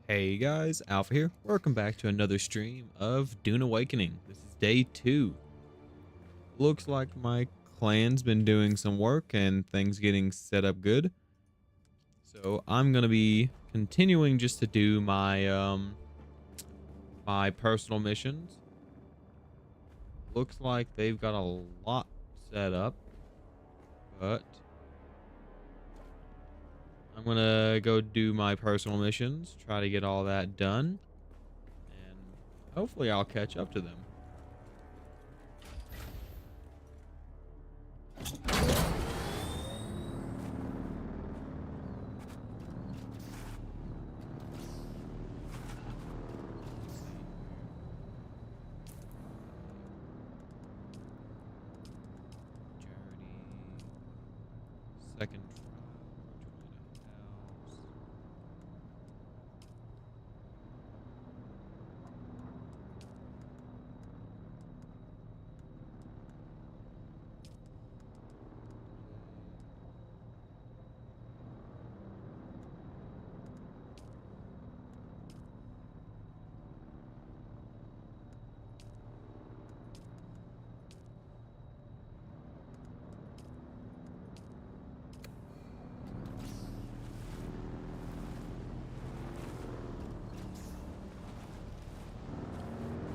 Hey guys, Alpha here. Welcome back to another stream of Dune Awakening. This is day 2. Looks like my clan's been doing some work and things getting set up good. So I'm gonna be continuing just to do my personal missions. Looks like they've got a lot set up, but I'm gonna go do my personal missions, try to get all that done, and hopefully I'll catch up to them. Journey. Second trial. Join a house.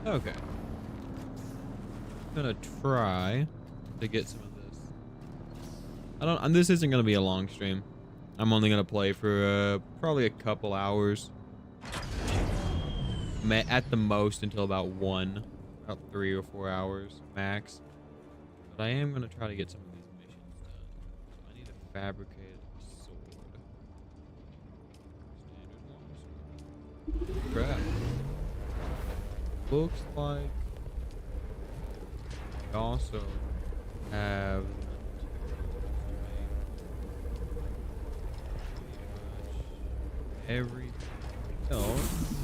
Okay. I'm gonna try to get some of this. And this isn't gonna be a long stream. I'm only gonna play for probably a couple hours. At the most until about 3 or 4 hours max. But I am gonna try to get some of these missions done. So I need a fabricated sword. Standard longsword. Crap. Looks like I also have everything else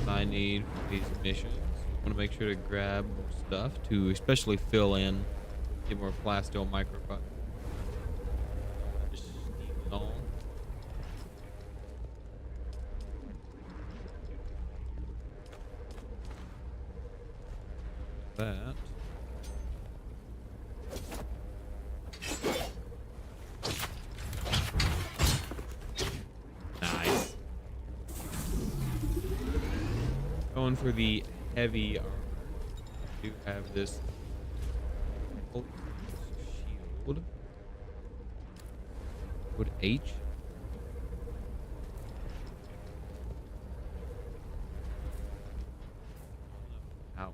I need for these missions. I want to make sure to grab stuff to especially fill in, get more plasteel microfiber. Just steam it all. That. Nice. Going for the heavy armor. I do have this shield. Would H? Ow.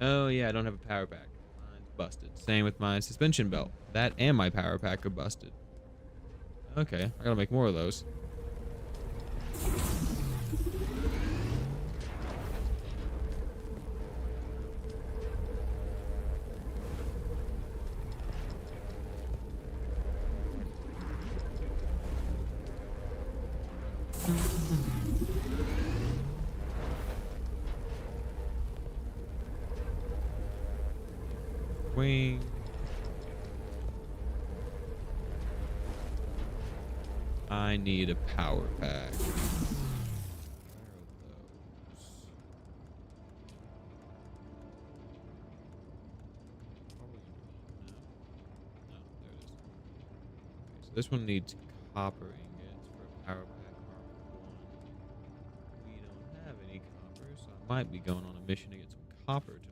Oh yeah, I don't have a power pack. Mine's busted. Same with my suspension belt. That and my power pack are busted. Okay, I gotta make more of those. Wing. I need a power pack. Where are those? Probably no. No, there it is. Okay, so this one needs copper ingots for a power pack Mark 1. We don't have any copper, so I might be going on a mission to get some copper today.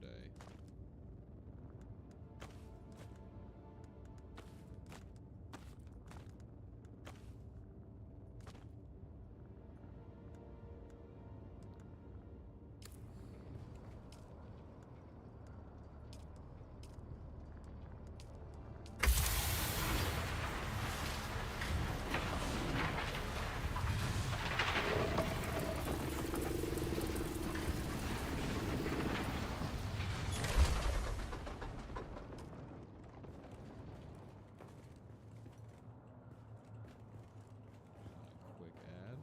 Quick add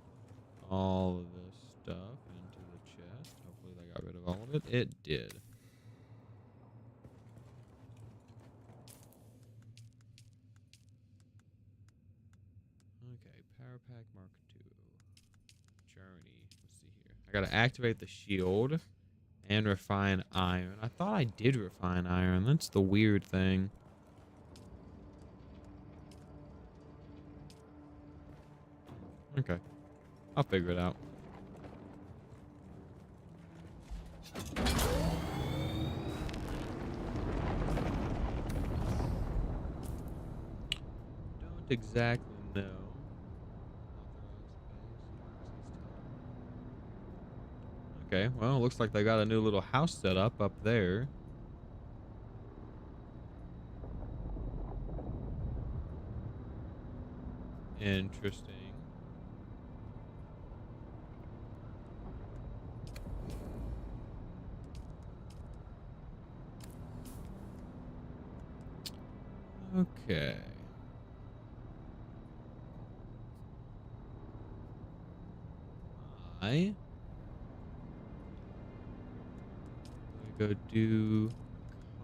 all of this stuff into the chest. Hopefully they got rid of all of it. It did. Okay, power pack Mark 2. journey. Let's see here. I gotta activate the shield and refine iron. I thought I did refine iron. That's the weird thing. Okay. I'll figure it out. Don't exactly know. Okay, well, looks like they got a new little house set up there. Interesting. Okay. I go do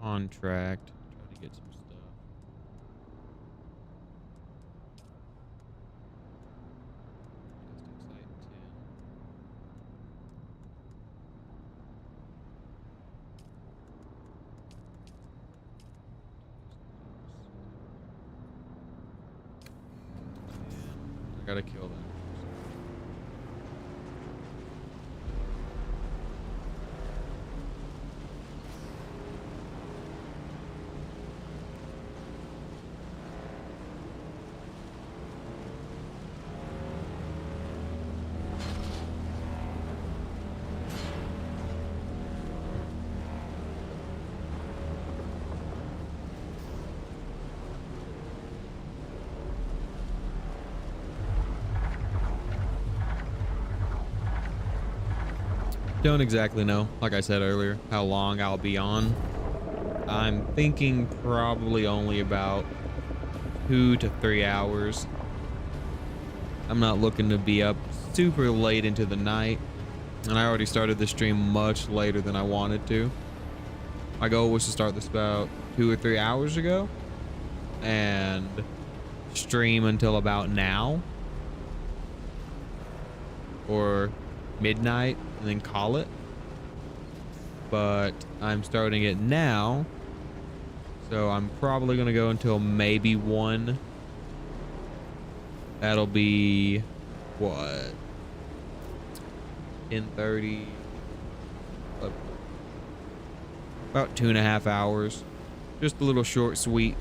contract. Try to get some stuff. Testing site 10. I gotta kill that. Don't exactly know, like I said earlier, how long I'll be on. I'm thinking probably only about 2 to 3 hours. I'm not looking to be up super late into the night, and I already started the stream much later than I wanted to. My goal was to start this about 2 or 3 hours ago and stream until about now or midnight and then call it, but I'm starting it now, so I'm probably gonna go until maybe 1. That'll be what, 10:30, about 2.5 hours. Just a little short sweet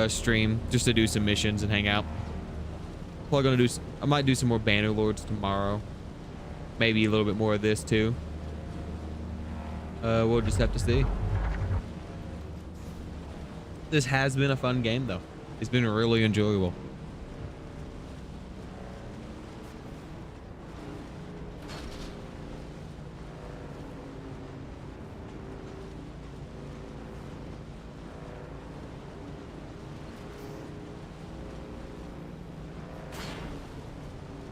stream just to do some missions and hang out. Probably gonna do, I might do some more Bannerlords tomorrow. Maybe a little bit more of this too. We'll just have to see. This has been a fun game though. It's been really enjoyable.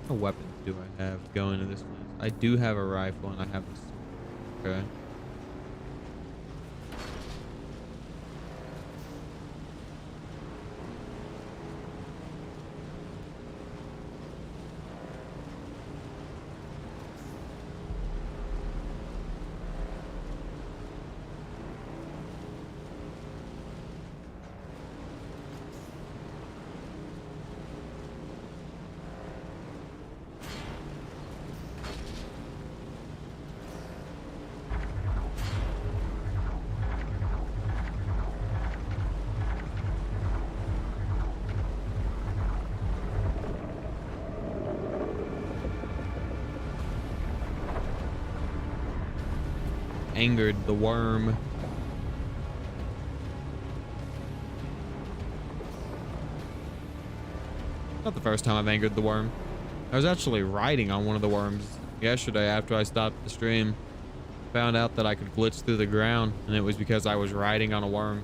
What weapons do I have going to this place? I do have a rifle and I have this. Okay. Angered the worm. Not the first time I've angered the worm. I was actually riding on one of the worms yesterday after I stopped the stream. Found out that I could glitch through the ground, and it was because I was riding on a worm.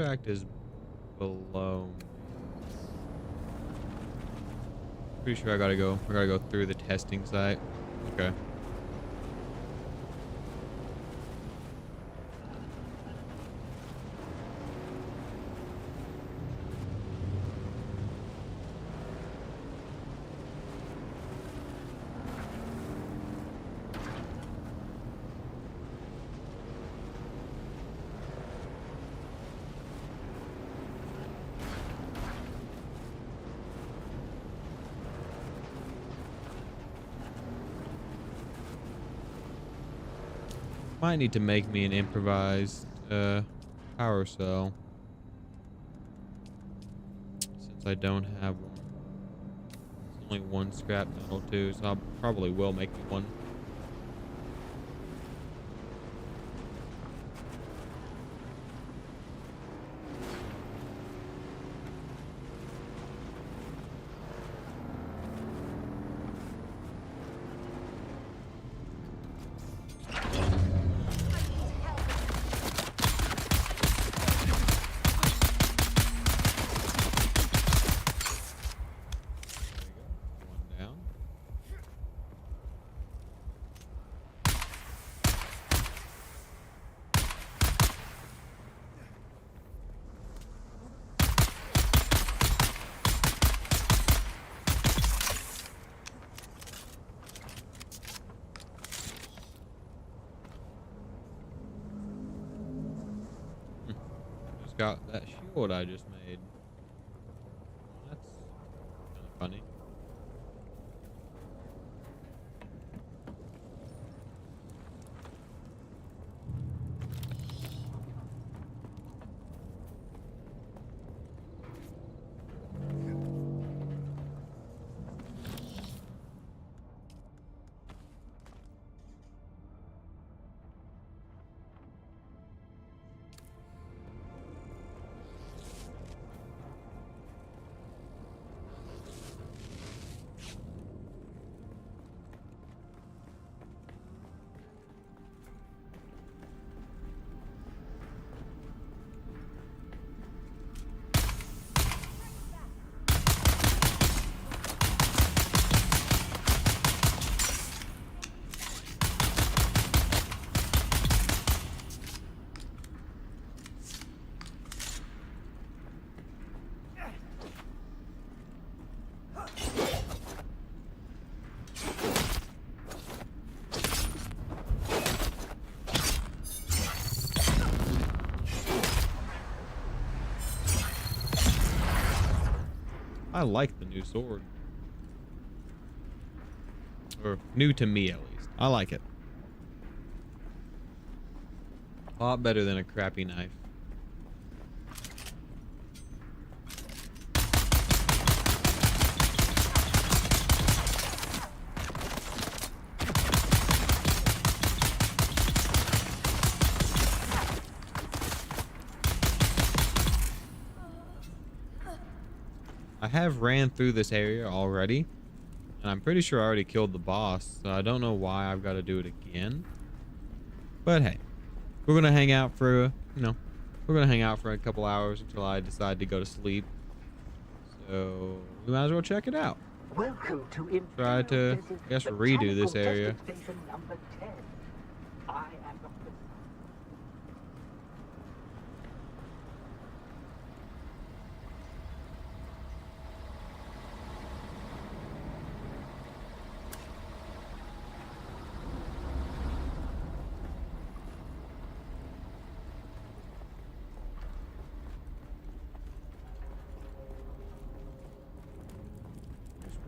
contract is below me. Pretty sure I gotta go through the testing site. Okay. Might need to make me an improvised power cell since I don't have one. It's only one scrap metal too, so I probably will make me one. Got that shield I just made. That's kind of funny. I like the new sword. Or new to me, at least. I like it. A lot better than a crappy knife. I have ran through this area already, and I'm pretty sure I already killed the boss, so I don't know why I've got to do it again. But hey, we're gonna hang out for we're gonna hang out for a couple hours until I decide to go to sleep. So we might as well check it out. Welcome to Try to, I guess, redo this area.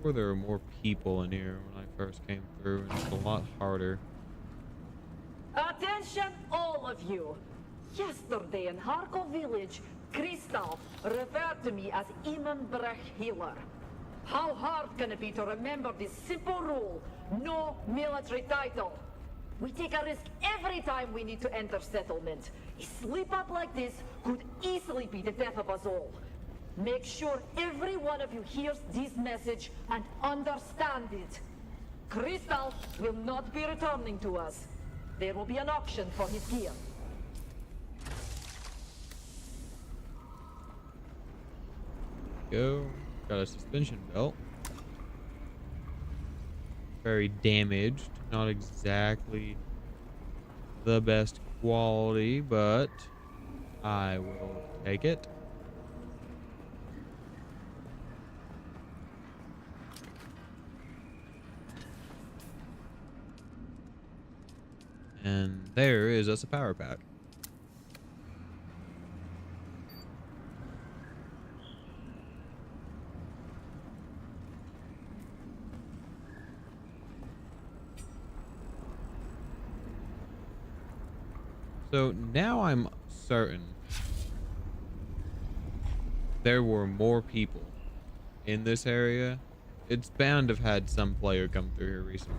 There were more people in here when I first came through, and it's a lot harder. Attention, all of you! Yesterday in Harkov village, Crystal referred to me as Imenbrech Healer. How hard can it be to remember this simple rule? No military title. We take a risk every time we need to enter settlement. A slip-up like this could easily be the death of us all. Make sure every one of you hears this message and understand it. Crystal will not be returning to us. There will be an auction for his gear. go. Got a suspension belt. Very damaged. Not exactly the best quality, but I will take it. And there is us a power pack. So now I'm certain there were more people in this area. It's bound to have had some player come through here recently.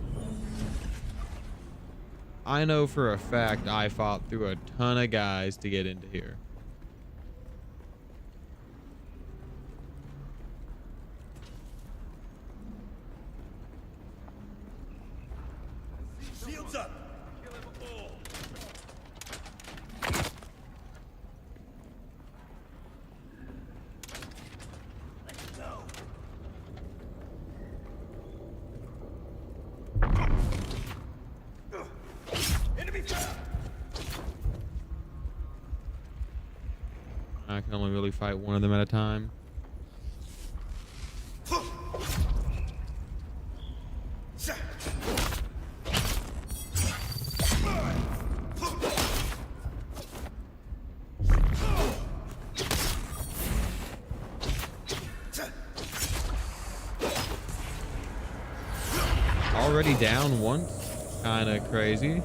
I know for a fact I fought through a ton of guys to get into here. Shields up! Kill them all! Let's go! Enemy fire! I can only really fight one of them at a time. Already down once? Kind of crazy.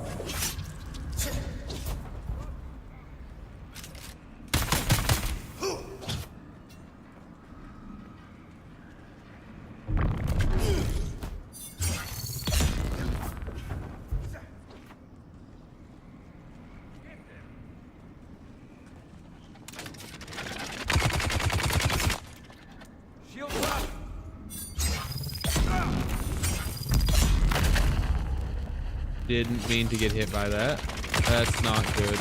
Shields up! Didn't mean to get hit by that. That's not good.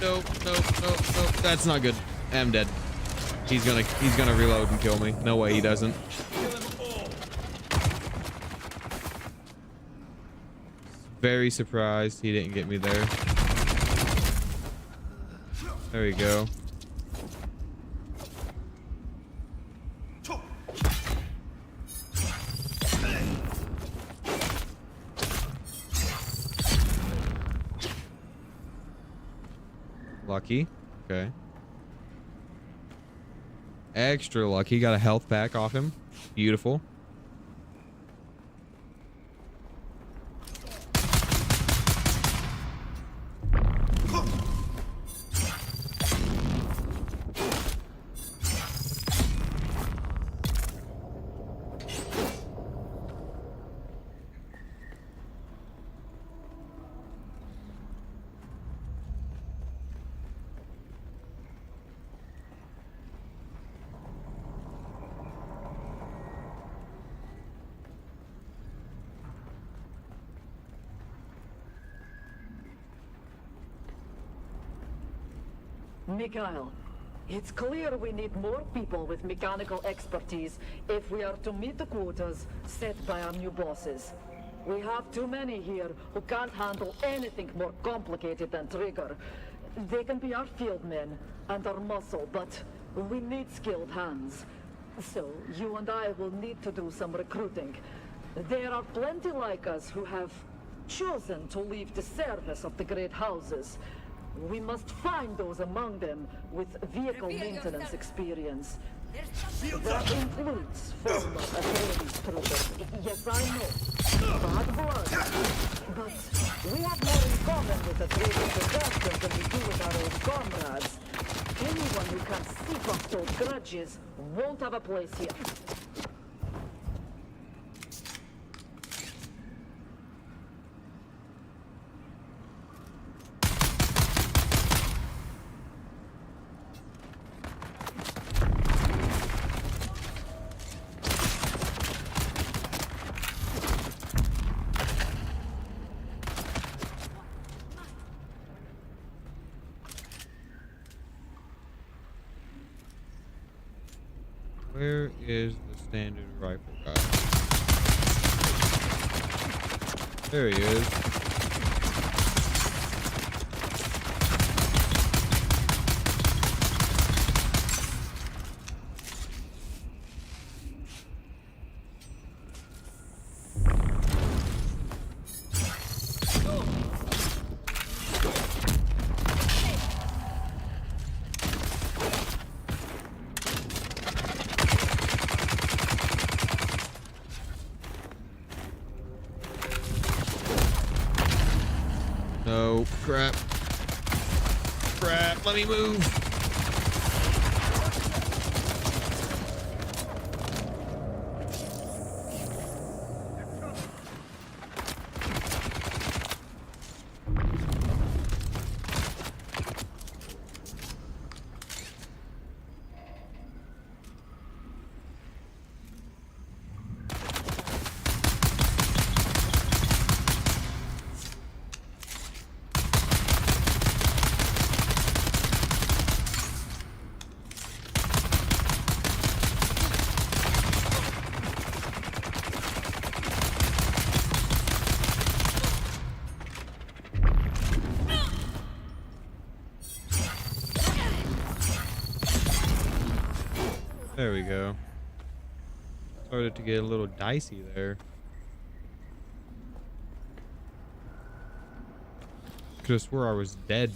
Nope, nope, nope, nope. That's not good. I'm dead. He's gonna reload and kill me. No way he doesn't. Kill them all! Very surprised he didn't get me there. There we go. Lucky. Okay. Extra lucky. Got a health pack off him. Beautiful. Mikhail, it's clear we need more people with mechanical expertise if we are to meet the quotas set by our new bosses. We have too many here who can't handle anything more complicated than Trigger. They can be our field men and our muscle, but we need skilled hands. So you and I will need to do some recruiting. There are plenty like us who have chosen to leave the service of the great houses. We must find those among them with vehicle maintenance experience. That includes former Atreides troopers. Yes, I know. Bad blood. But we have more in common with Atreides assassins than we do with our old comrades. Anyone who can seep up those grudges won't have a place here. Where is the standard rifle guy? There he is. No, crap. Crap, let me move. There we go. Started to get a little dicey there. Could swore I was dead.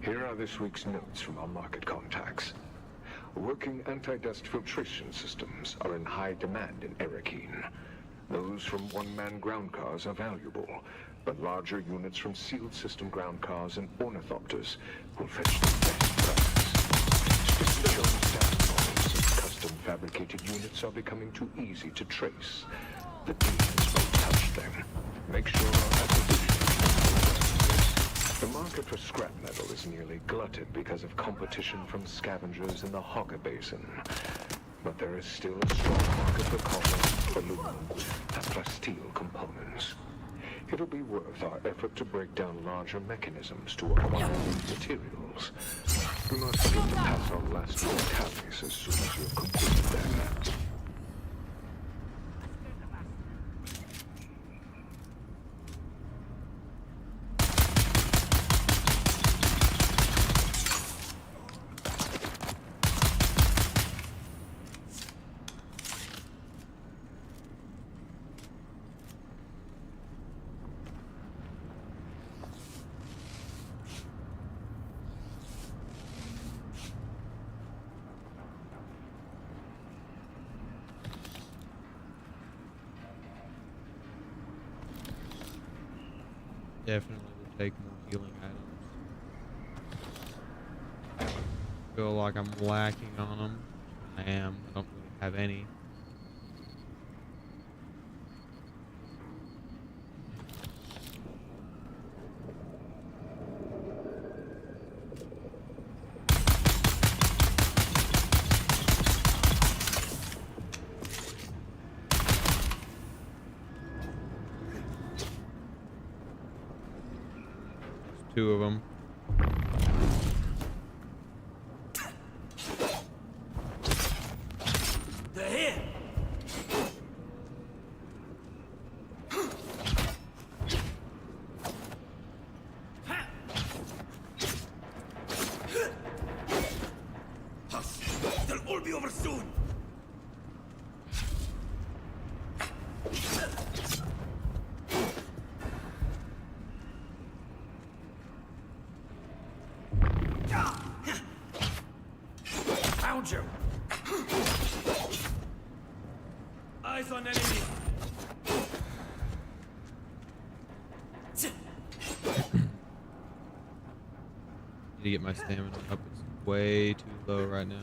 Here are this week's notes from our market contacts. Working anti-dust filtration systems are in high demand in Arrakis. Those from one-man ground cars are valuable, but larger units from sealed system ground cars and ornithopters will fetch the best prices. Specific staff models and custom fabricated units are becoming too easy to trace. The demons won't touch them. Make sure our acquisition. The market for scrap metal is nearly glutted because of competition from scavengers in the Hogger Basin. But there is still a strong market for copper, aluminum, and plasteel components. It'll be worth our effort to break down larger mechanisms to acquire these materials. Do not forget to pass on last week's tallies as soon as you've completed them. Definitely will take more healing items. Feel like I'm lacking on them. I am. I don't really have any. Two of them. They're here. Hush! They'll all be over soon. Found you. Eyes on enemy. Did to get my stamina up. It's way too low right now.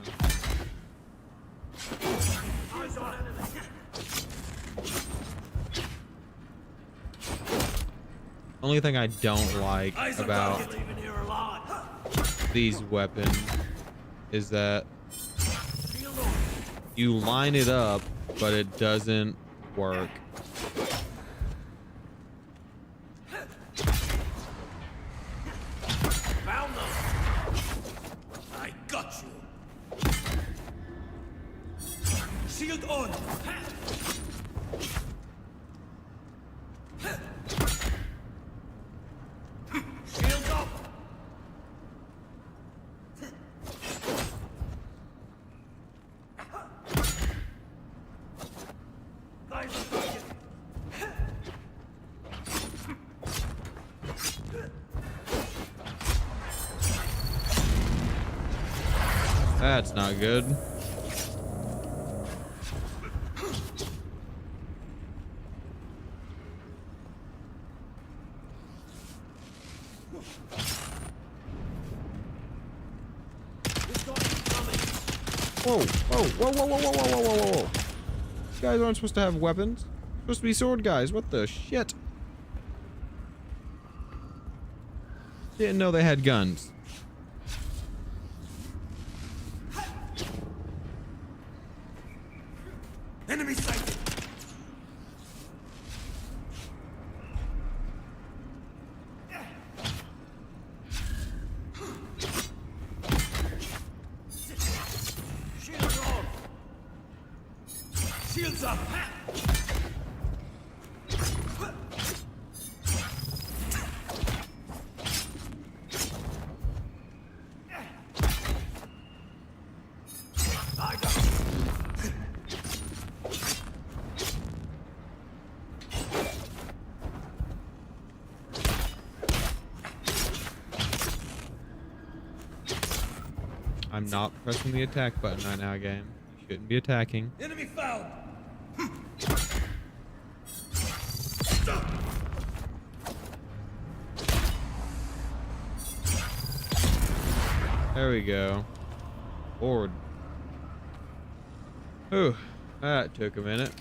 Eyes on enemy. Only thing I don't like Eyes on about target. Leaving here alive. these weapons is that Shield on. you line it up, but it doesn't work. Found them. I got you. Shield on. Shield up. Eyes on target. That's not good. Whoa, whoa, whoa, whoa, whoa, whoa, whoa, whoa, whoa, whoa. These guys aren't supposed to have weapons. Supposed to be sword guys. What the shit? Didn't know they had guns. Enemy sighted. Shields on. Shields up. I got you. I'm not pressing the attack button right now, game. You shouldn't be attacking. Enemy found. There we go. Board. Whew. That took a minute.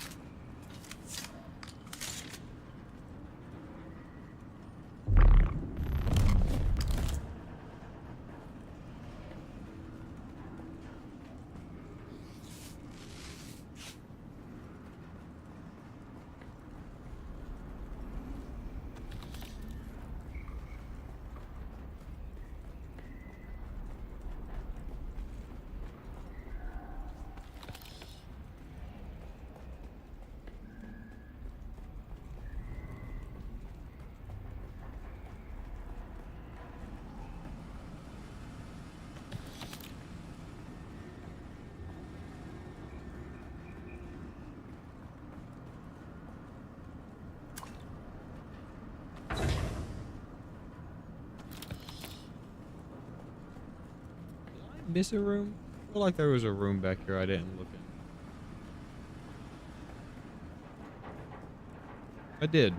Miss a room? I feel like there was a room back here I didn't look at. I did.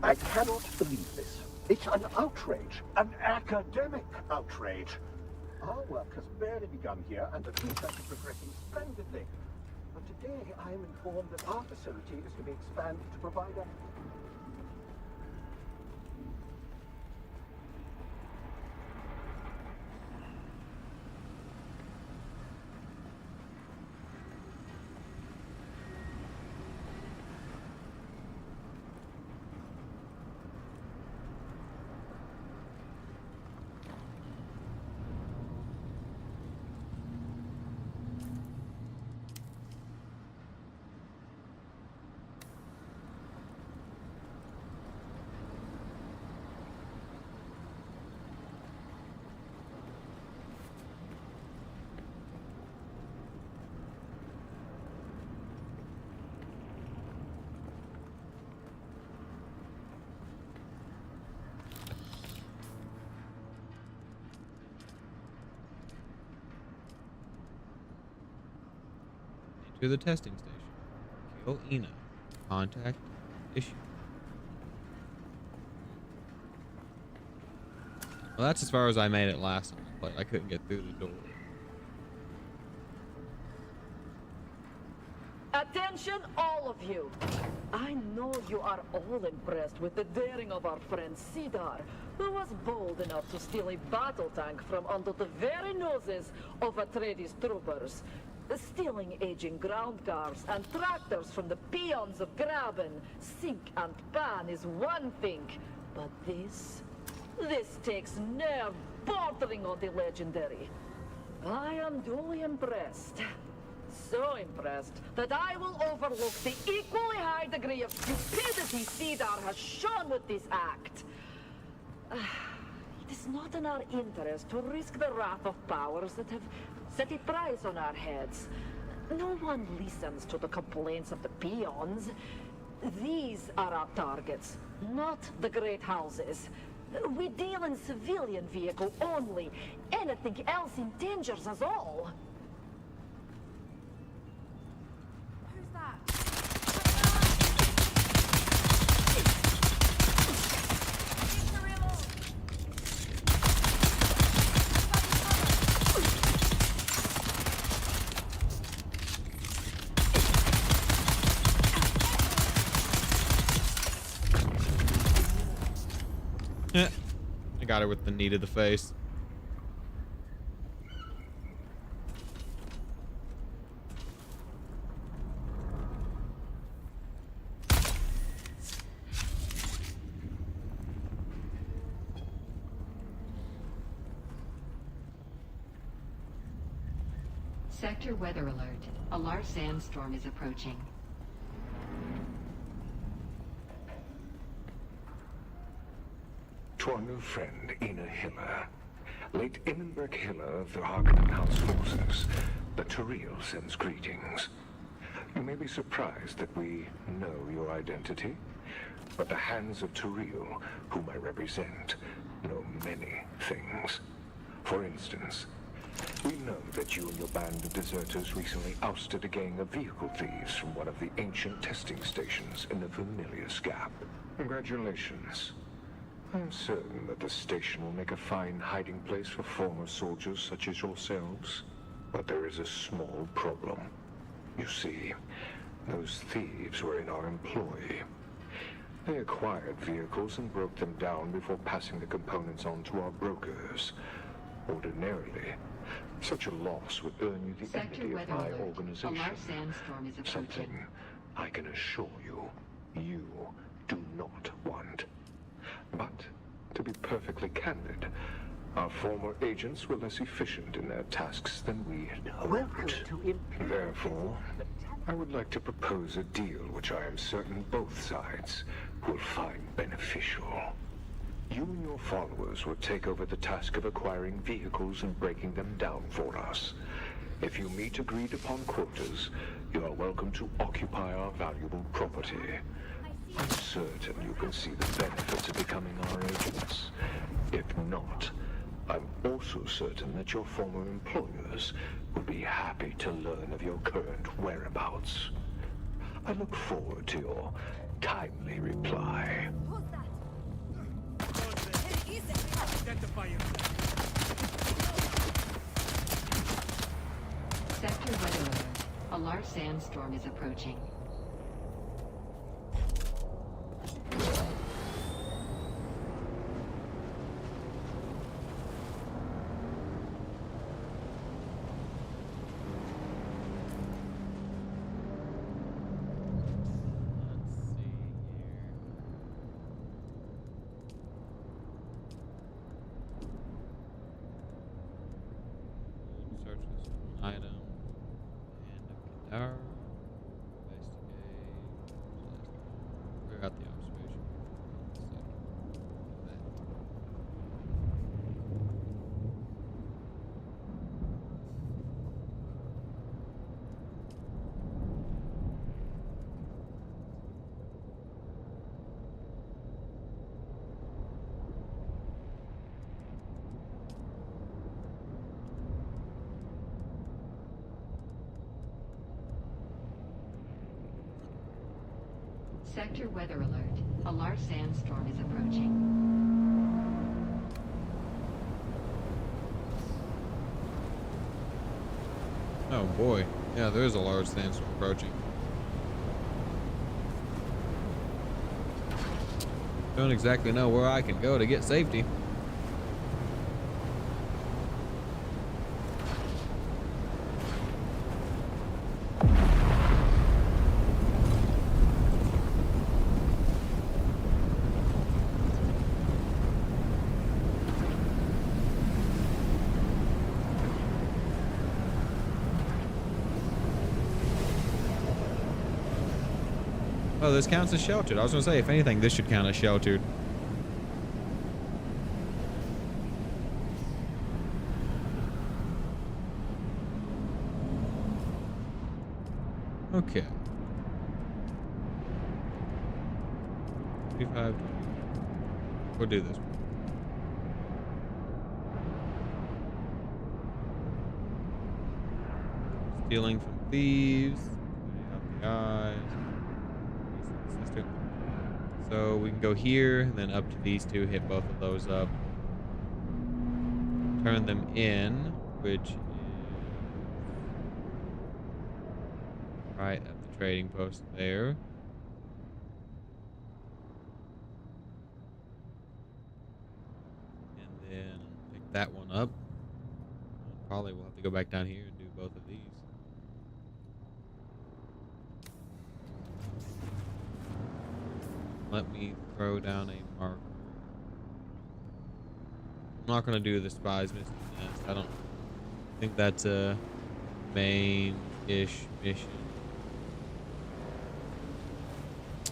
I cannot believe this. It's an outrage, an academic outrage. Our work has barely begun here, and the research is progressing splendidly. But today, I am informed that our facility is to be expanded to provide a... To the testing station. Kill Ina. Contact issue. Well, that's as far as I made it last time I played. I couldn't get through the door. Attention, all of you. I know you are all impressed with the daring of our friend Cedar, who was bold enough to steal a battle tank from under the very noses of Atreides troopers. Stealing aging ground cars and tractors from the peons of Graben, Sink and Pan is one thing, but this takes nerve bordering on the legendary. I am duly impressed. So impressed that I will overlook the equally high degree of stupidity Cedar has shown with this act. It is not in our interest to risk the wrath of powers that have set a price on our heads. No one listens to the complaints of the peons. These are our targets, not the great houses. We deal in civilian vehicle only. Anything else endangers us all. Who's that? I got her with the knee to the face. Sector weather alert. A large sandstorm is approaching. To our new friend, Ina Hiller, late Immenberg Hiller of the Harkonnen House forces, the Turiel sends greetings. You may be surprised that we know your identity, but the hands of Turiel, whom I represent, know many things. For instance, we know that you and your band of deserters recently ousted a gang of vehicle thieves from one of the ancient testing stations in the Vermilius Gap. Congratulations. I am certain that the station will make a fine hiding place for former soldiers such as yourselves. But there is a small problem. You see, those thieves were in our employ. They acquired vehicles and broke them down before passing the components on to our brokers. Ordinarily, such a loss would earn you the Sector enmity of weather my alert. A organization. large sandstorm is approaching. Something I can assure you, you do not want. But, to be perfectly candid, our former agents were less efficient in their tasks than we had Welcome hoped. to Therefore, I would like to propose a deal which I am certain both sides will find beneficial. You and your followers will take over the task of acquiring vehicles and breaking them down for us. If you meet agreed upon quotas, you are welcome to occupy our valuable property. I'm certain you can see the benefits of becoming our agents. If not, I'm also certain that your former employers will be happy to learn of your current whereabouts. I look forward to your timely reply. Who's that? Identify yourself. Sector weather alert. A large sandstorm is approaching. Search this one item. And a guitar. Investigate. Clear out the observation. Sector weather alert. A large sandstorm is approaching. Oh boy. Yeah, there is a large sandstorm approaching. Don't exactly know where I can go to get safety. Oh, this counts as sheltered. I was gonna say, if anything, this should count as sheltered. Okay. 25. We'll do this one. Stealing from thieves. Putting out the eyes. Sister. So we can go here, and then up to these two, hit both of those up. Turn them in, which is right at the trading post there. And then pick that one up. Probably we'll have to go back down here and do both of these. Let me throw down a marker. I'm not gonna do the spies mission nest. I don't think that's a main-ish mission.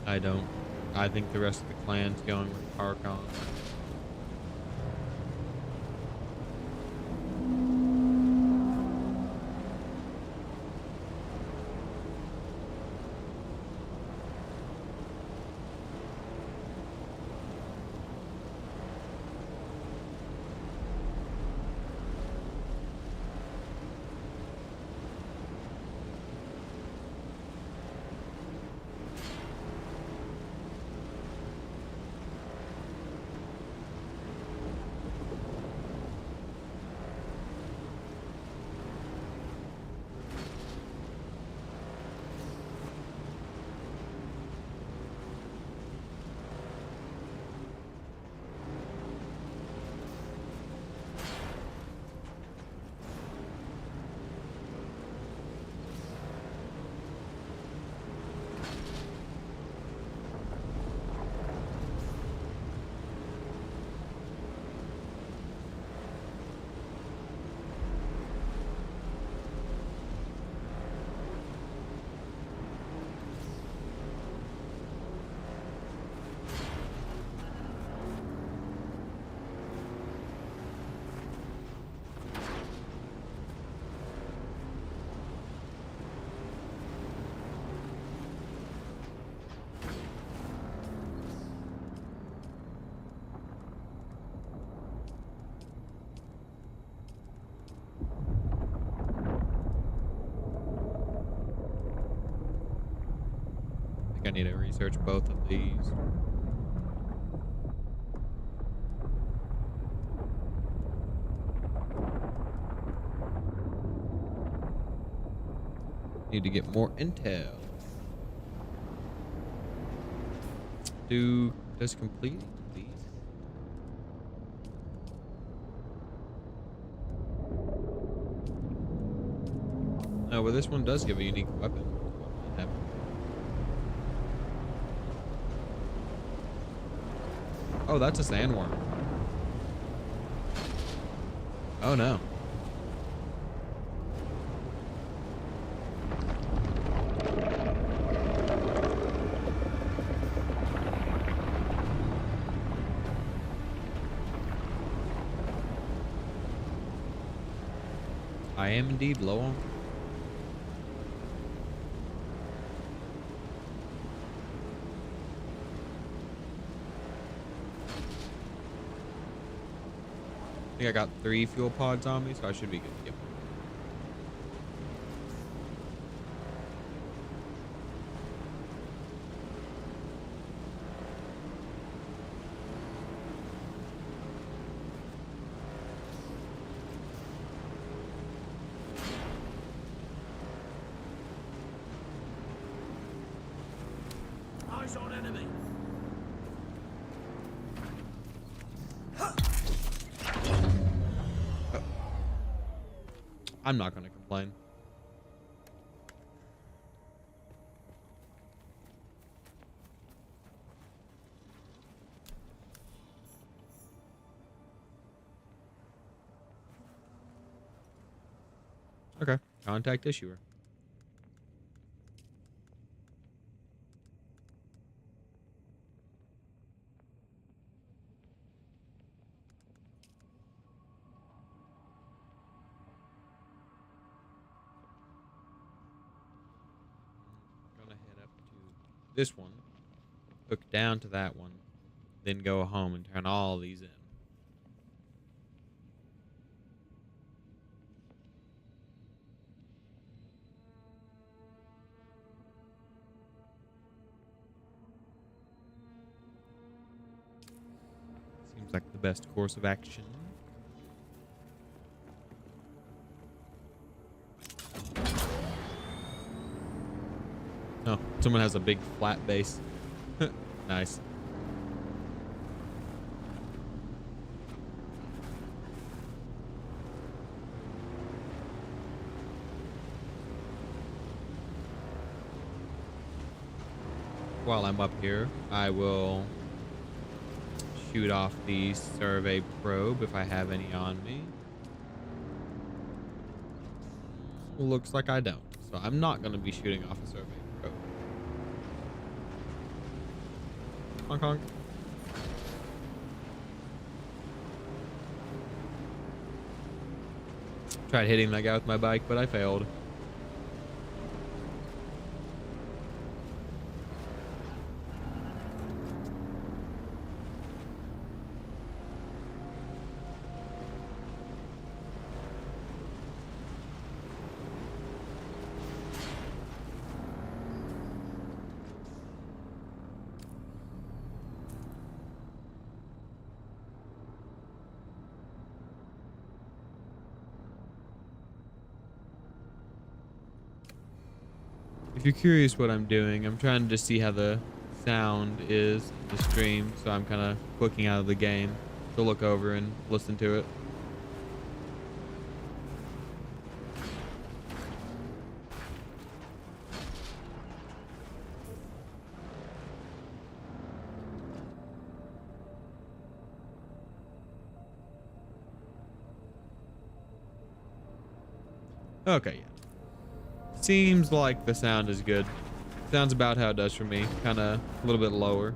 I don't. I think the rest of the clan's going with Archon. I need to research both of these. Need to get more intel. Does complete these? No, but this one does give a unique weapon. Oh, that's a sandworm. Oh no. I am indeed low on. I think I got 3 fuel pods on me, so I should be good to go. I'm not going to complain. Okay, contact issuer. Gonna head up to this one, hook down to that one, then go home and turn all these in. Seems like the best course of action. Oh, someone has a big flat base. Nice. While I'm up here, I will shoot off the survey probe if I have any on me. Looks like I don't, so I'm not going to be shooting off a survey probe. Honk honk. Tried hitting that guy with my bike, but I failed. If you're curious what I'm doing, I'm trying to see how the sound is in the stream, so I'm kind of clicking out of the game to look over and listen to it. Okay, yeah. Seems like the sound is good. Sounds about how it does for me. Kind of a little bit lower.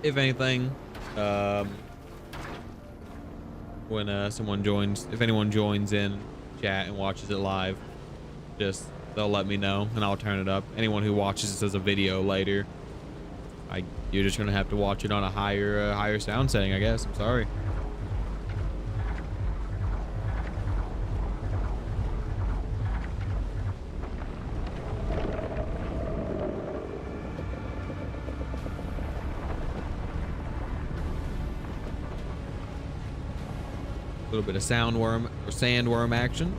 If anything, when if anyone joins in chat and watches it live, they'll let me know and I'll turn it up. Anyone who watches this as a video later, you're just gonna have to watch it on a higher sound setting, I guess. I'm sorry. A little bit of sandworm action.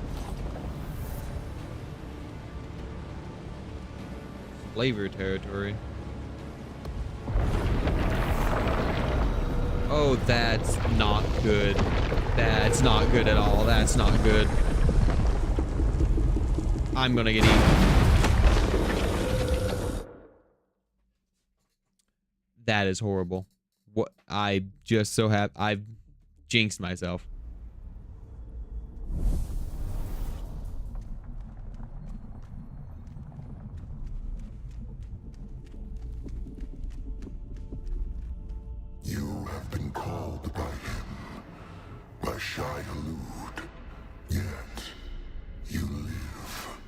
Flavor territory. Oh, that's not good. That's not good at all. That's not good. I'm gonna get eaten. That is horrible. What I just so have I've jinxed myself. You have been called by him, by Shai-Hulud, yet you live.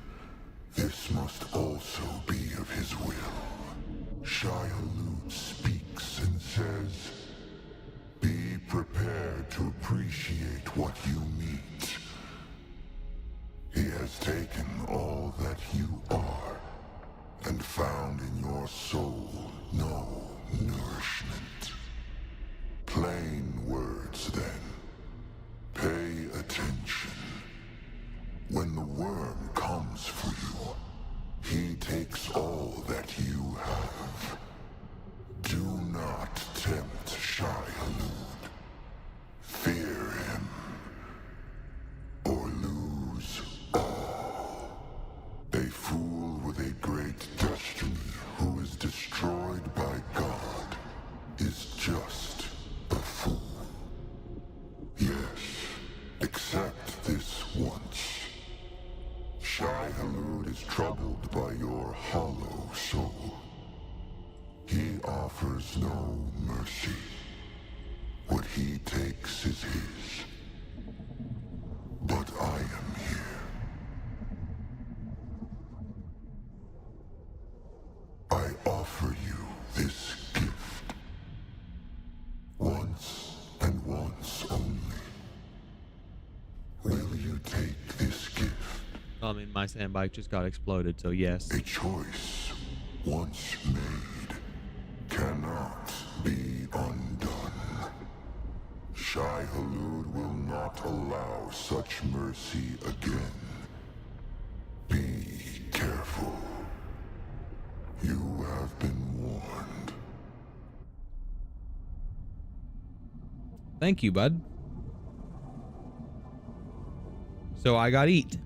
This must also be of his will. Shai-Hulud speaks and says, be prepared to appreciate what you meet. He has taken all that you are, and found in your soul no nourishment. Plain words, then. Pay just a fool. Yes, accept this once. Shai Hulud is troubled by your hollow soul. He offers no mercy. What he takes is his. But I am here. I offer you this gift. Once and once only. Will you take this gift? I mean, my sandbike just got exploded, so yes. A choice once made cannot be undone. Shai Hulud will not allow such mercy again. Be careful. You have been warned. Thank you, bud. So I got eat.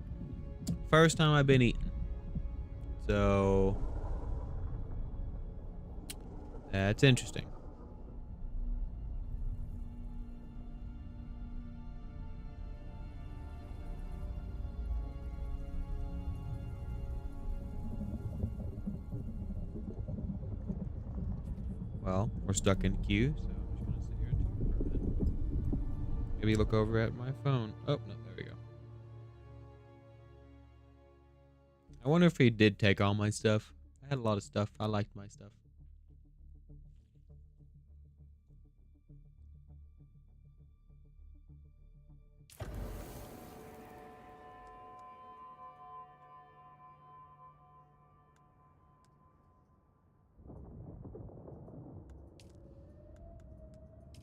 First time I've been eaten. So that's interesting. Well, we're stuck in queue, so I'm just gonna sit here and talk for a minute. Maybe look over at my phone. Oh, no, there we go. I wonder if he did take all my stuff. I had a lot of stuff. I liked my stuff.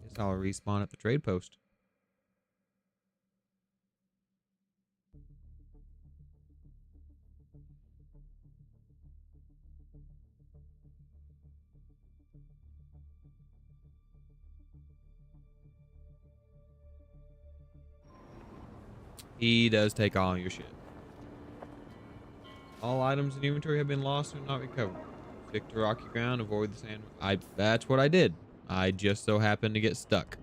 Guess I'll respawn at the trade post. He does take all your shit. All items in inventory have been lost and not recovered. Stick to rocky ground, avoid the sand. That's what I did. I just so happened to get stuck.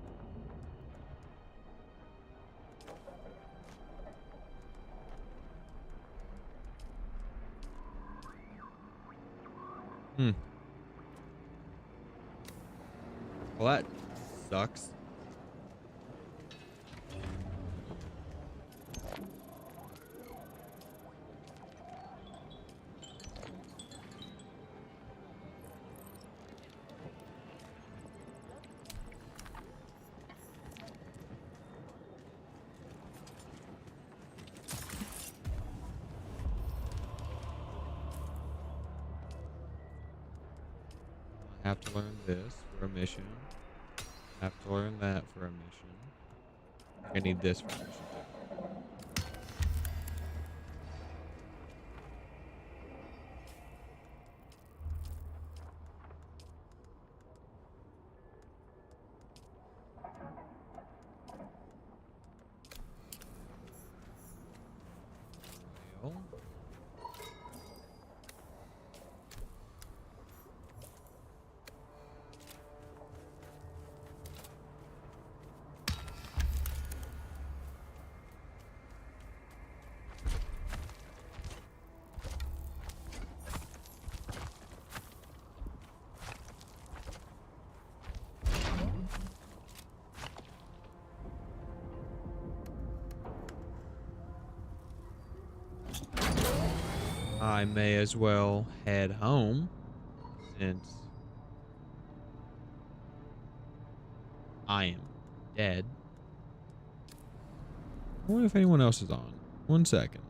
Well, that sucks. I have to learn this for a mission. I have to learn that for a mission. I need this for a mission too. Well, I may as well head home since I am dead. I wonder if anyone else is on. 1 second.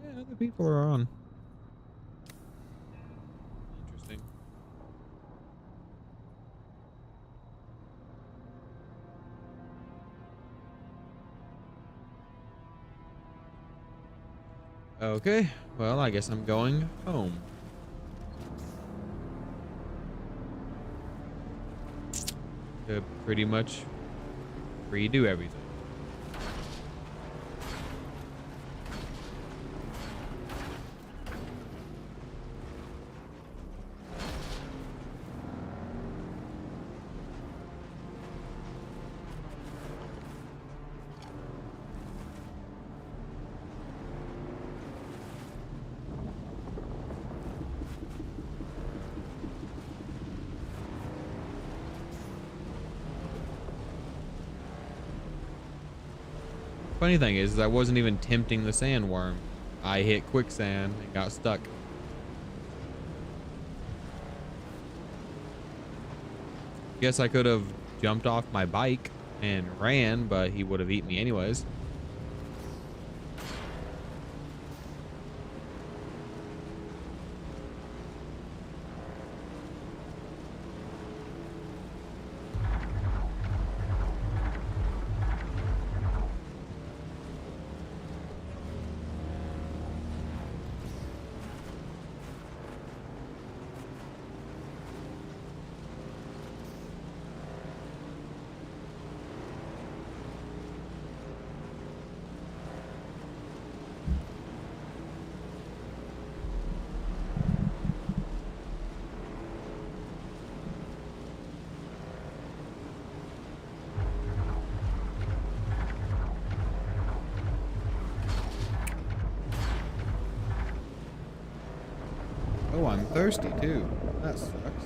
Yeah, other people are on. Interesting. Okay, well, I guess I'm going home. To pretty much redo everything. Funny thing is I wasn't even tempting the sandworm. I hit quicksand and got stuck. Guess I could have jumped off my bike and ran, but he would have eaten me anyways. Oh, I'm thirsty too. That sucks.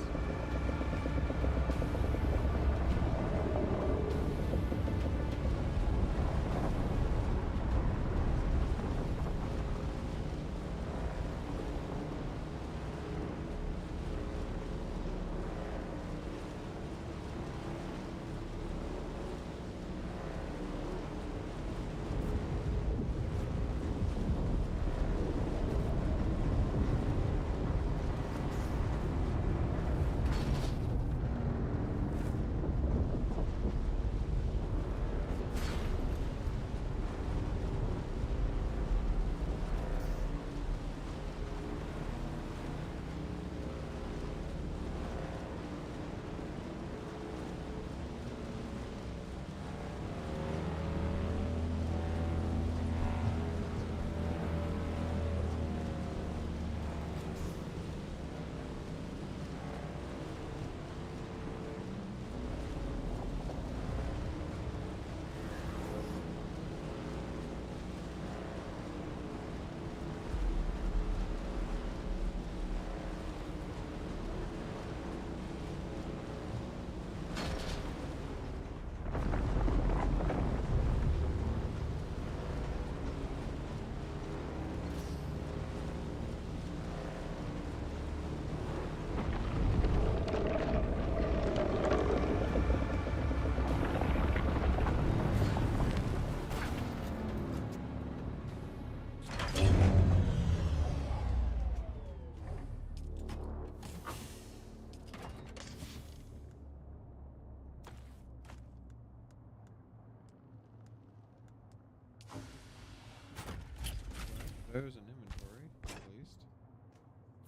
There's an inventory, at least.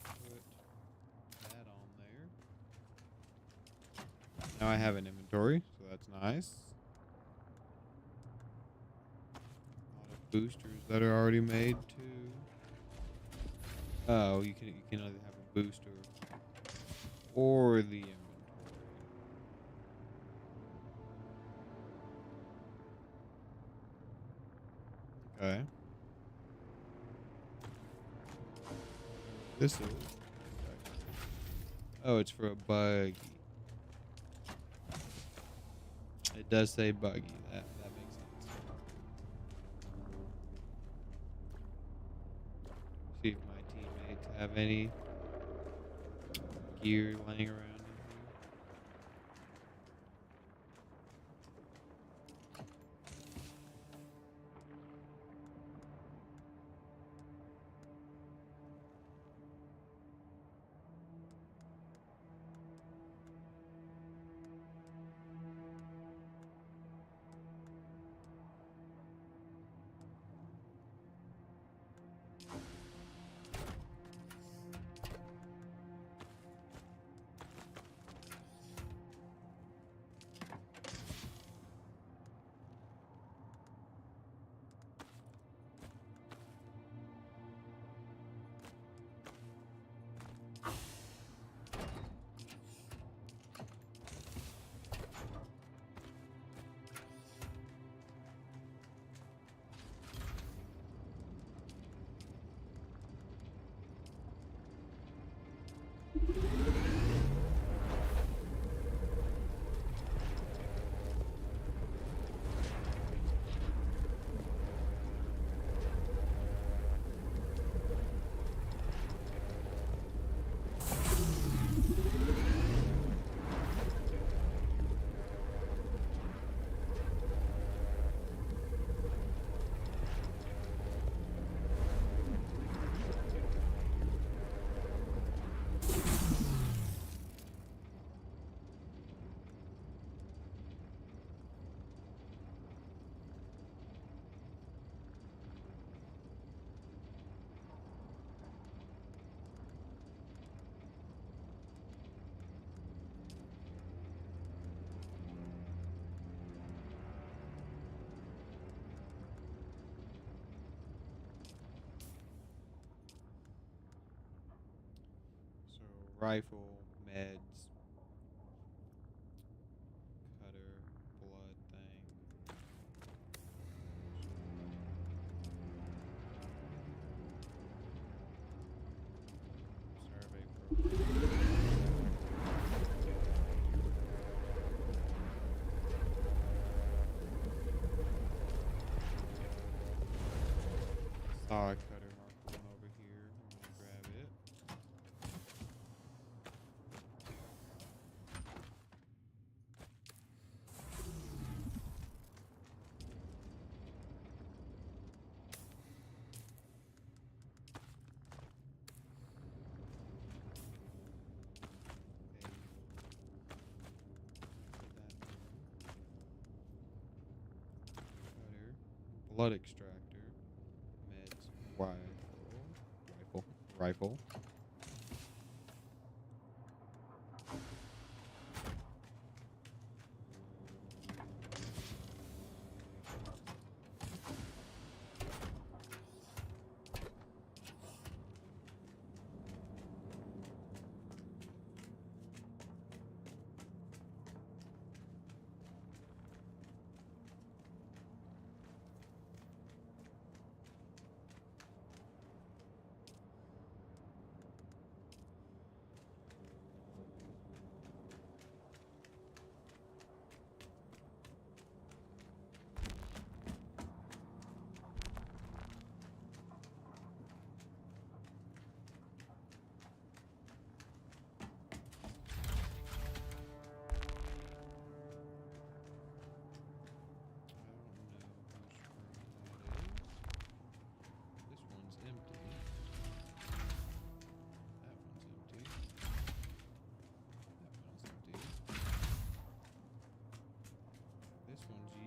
Put that on there. Now I have an inventory, so that's nice. A lot of boosters that are already made too. Oh, you can either have a booster or the inventory. Okay. This is. Oh, it's for a buggy. It does say buggy. That makes sense. See if my teammates have any gear laying around in here. rifle, meds, cutter, blood thing. Survey program. Saw a cutter marked one over here. I'm gonna grab it. Okay. Put that there. Cutter. Blood extractor. Meds. Rifle.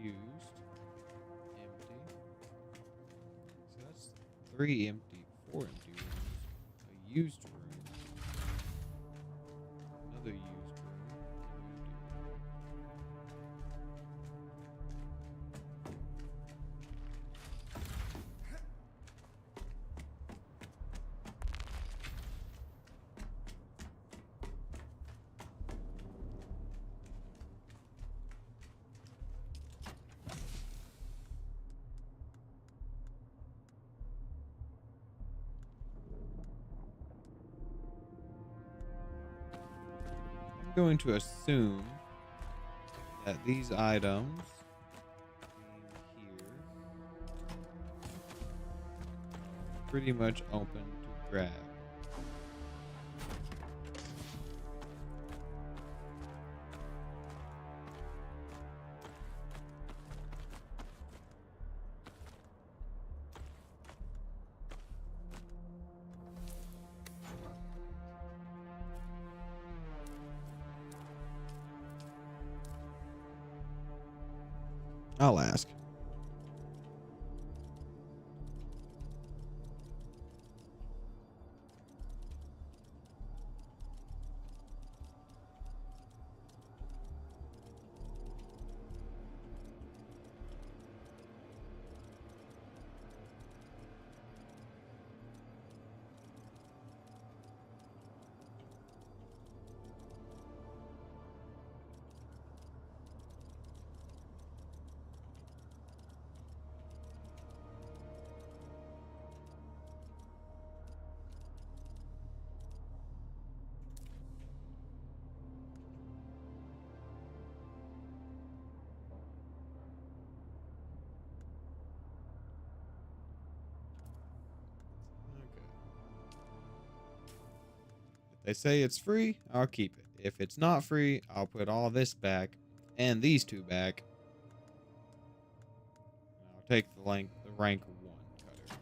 Used. Empty. So that's 3 empty, 4 empty rooms. A used room. Another used room. I'm going to assume that these items being here are pretty much open to grab. I'll ask. They say it's free, I'll keep it. If it's not free, I'll put all this back and these two back. And I'll take the rank 1 cutter.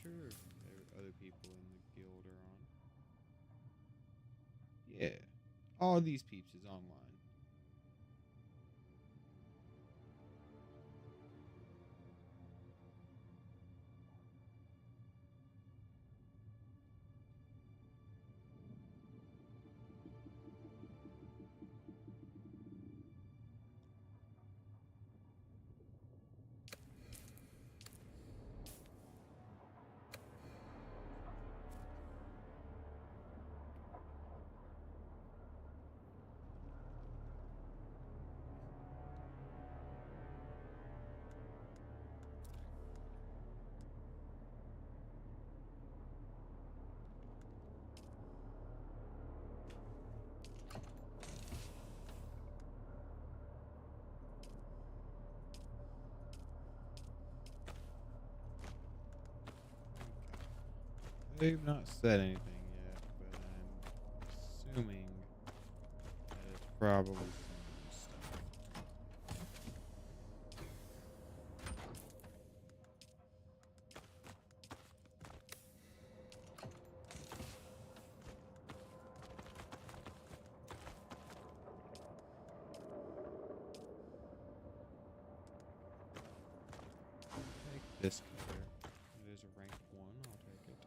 sure if other people in the guild are on. Yeah, all these peeps is online. They've not said anything yet, but I'm assuming that it's probably some stuff. Take this cutter. It is a rank 1, I'll take it.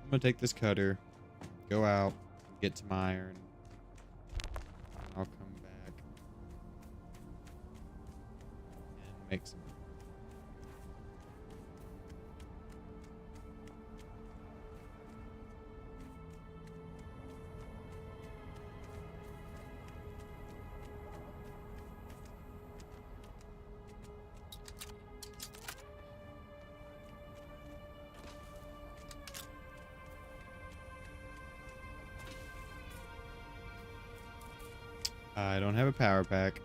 I'm gonna take this cutter, go out, get some iron. I'll come back and make some. I don't have a power pack.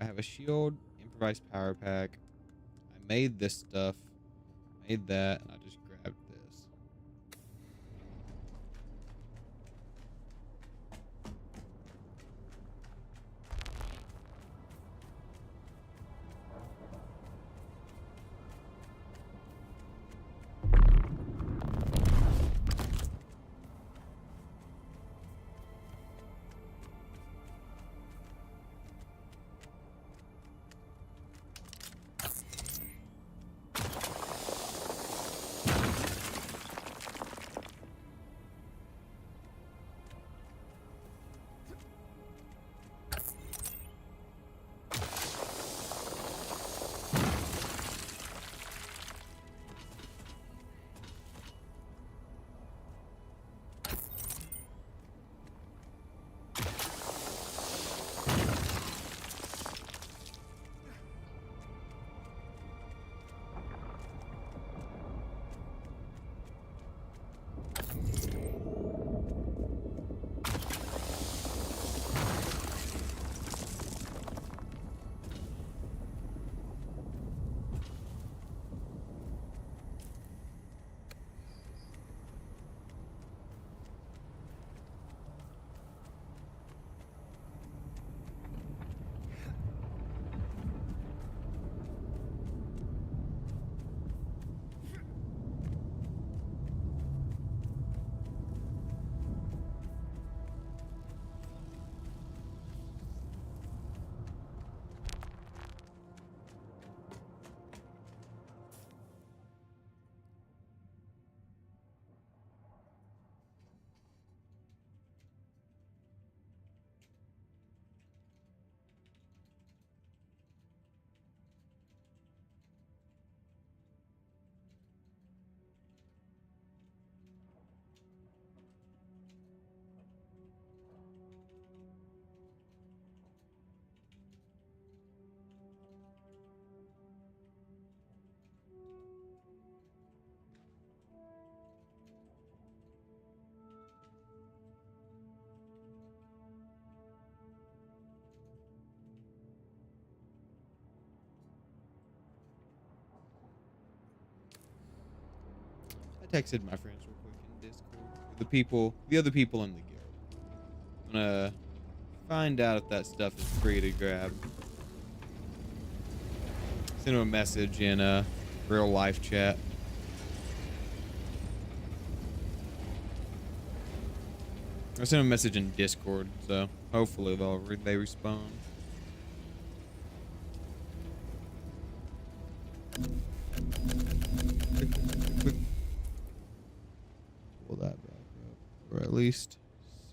I have a shield, improvised power pack. I made this stuff, made that, and I just grabbed this. texted my friends real quick in Discord. The other people in the guild. I'm gonna find out if that stuff is free to grab. Send them a message in a real life chat. I sent them a message in Discord, so hopefully they respond. Pull that back up, or at least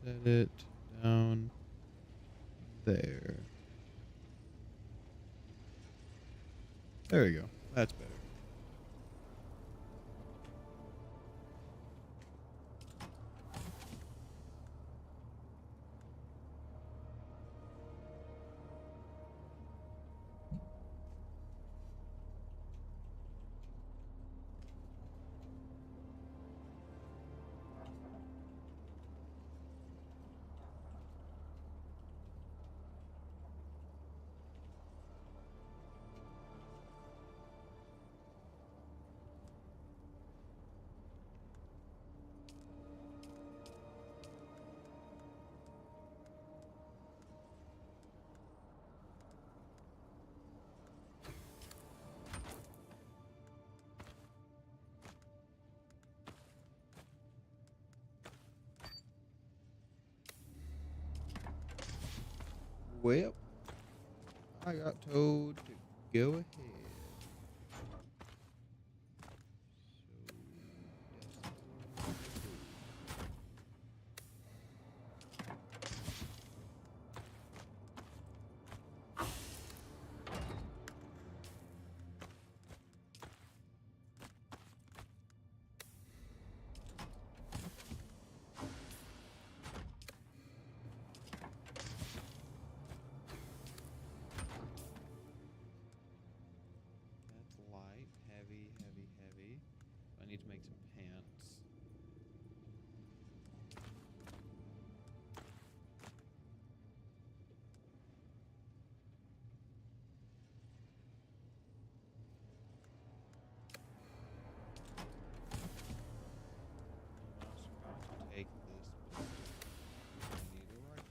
set it down there. There we go. That's better. Well, I got told to go ahead. That's light, heavy, heavy, heavy. I need to make some pants. I'm also going to take this. I need a rifle.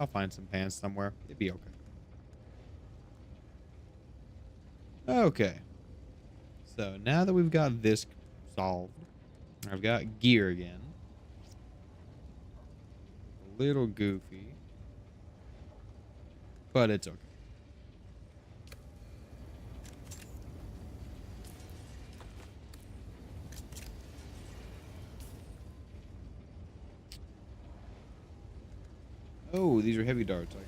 I'll find some pants somewhere. It'd be okay. Okay. So now that we've got this solved, I've got gear again. A little goofy, but it's okay. Oh, these are heavy darts like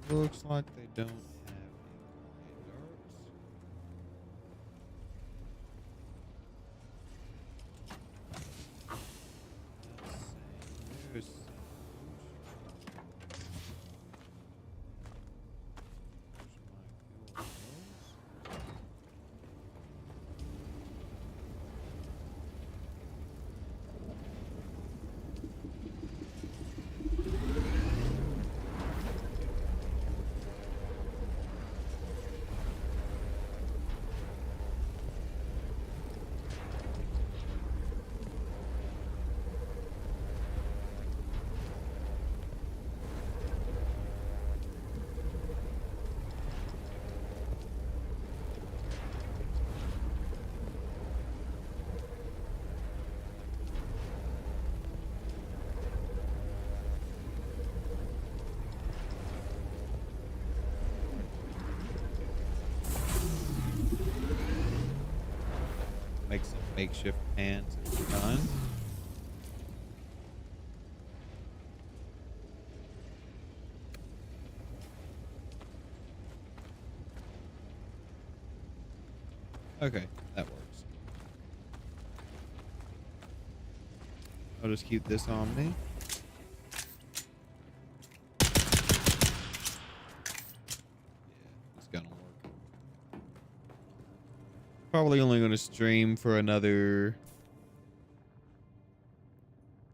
that. Looks like they don't have any darts. There's makeshift pants is done. Okay, that works. I'll just keep this on me. Yeah, it's gonna work. Probably only gonna stream for another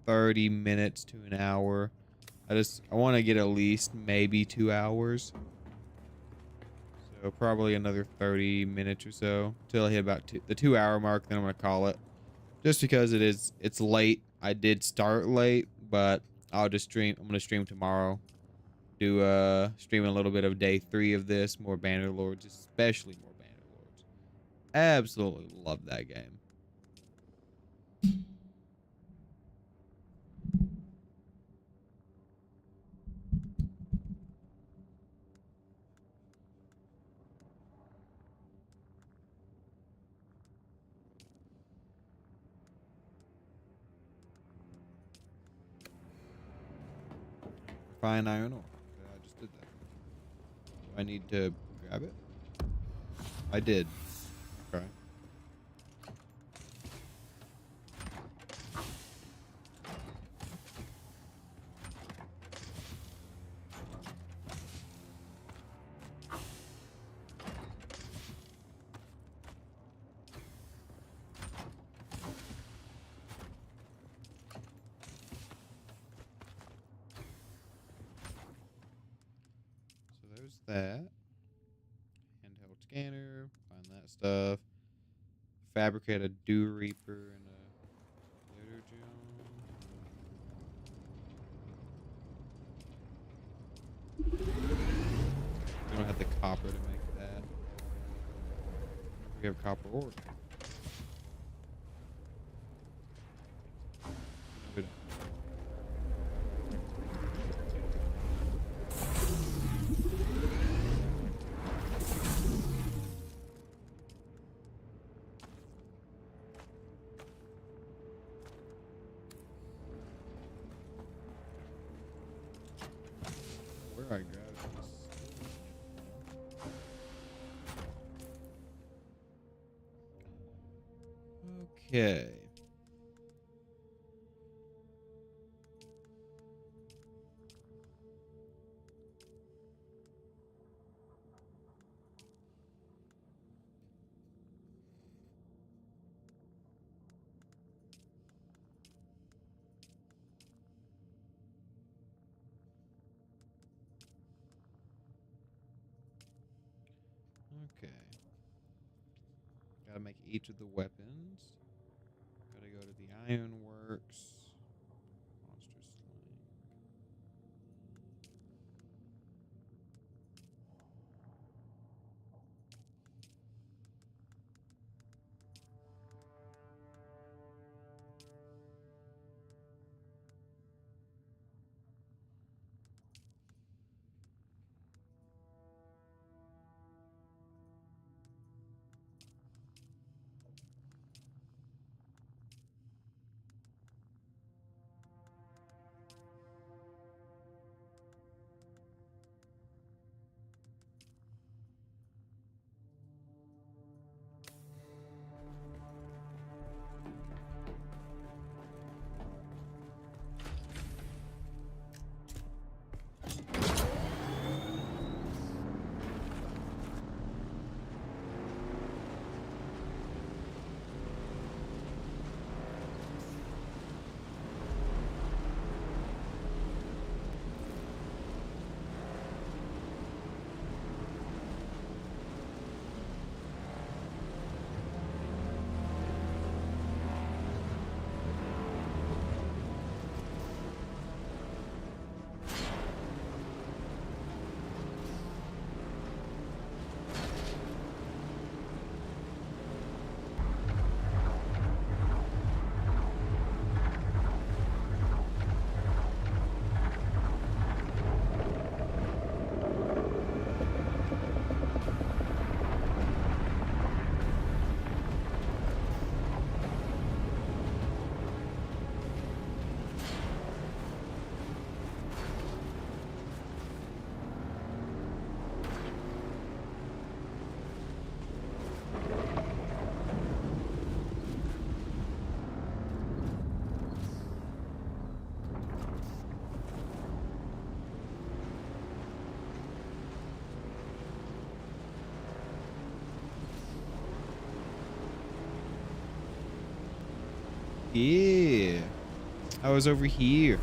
30 minutes to an hour. I want to get at least maybe 2 hours. So probably another 30 minutes or so till I hit about the 2 hour mark. Then I'm gonna call it, just because it's late. I did start late, but I'll just stream. I'm gonna stream tomorrow. Do stream a little bit of day 3 of this, more Bannerlords, especially more Bannerlords. Absolutely love that game. Fine iron ore. Okay, I just did that. Do I need to grab it? I did. Okay. So there's that. Handheld scanner. Find that stuff. Fabricate a dew reaper and a glitter gem. We don't have the copper to make that. We have copper ore. We don't. Where I grab this? Okay. Okay. Gotta make each of the weapons. Gotta go to the ironworks. Monster sling. Yeah. I was over here.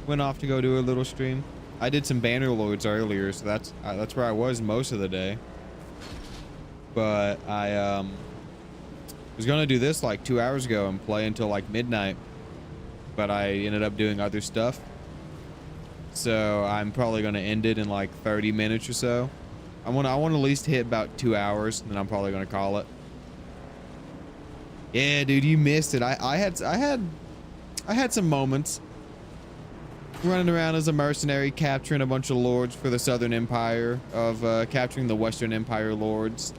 Went off to go do a little stream. I did some Bannerlords earlier, so that's where I was most of the day. But I was gonna do this like 2 hours ago and play until like midnight, but I ended up doing other stuff. So I'm probably gonna end it in like 30 minutes or so. I want to at least hit about 2 hours, and then I'm probably gonna call it. Yeah, dude, you missed it. I had some moments running around as a mercenary, capturing a bunch of lords for the Southern Empire, of capturing the Western Empire lords,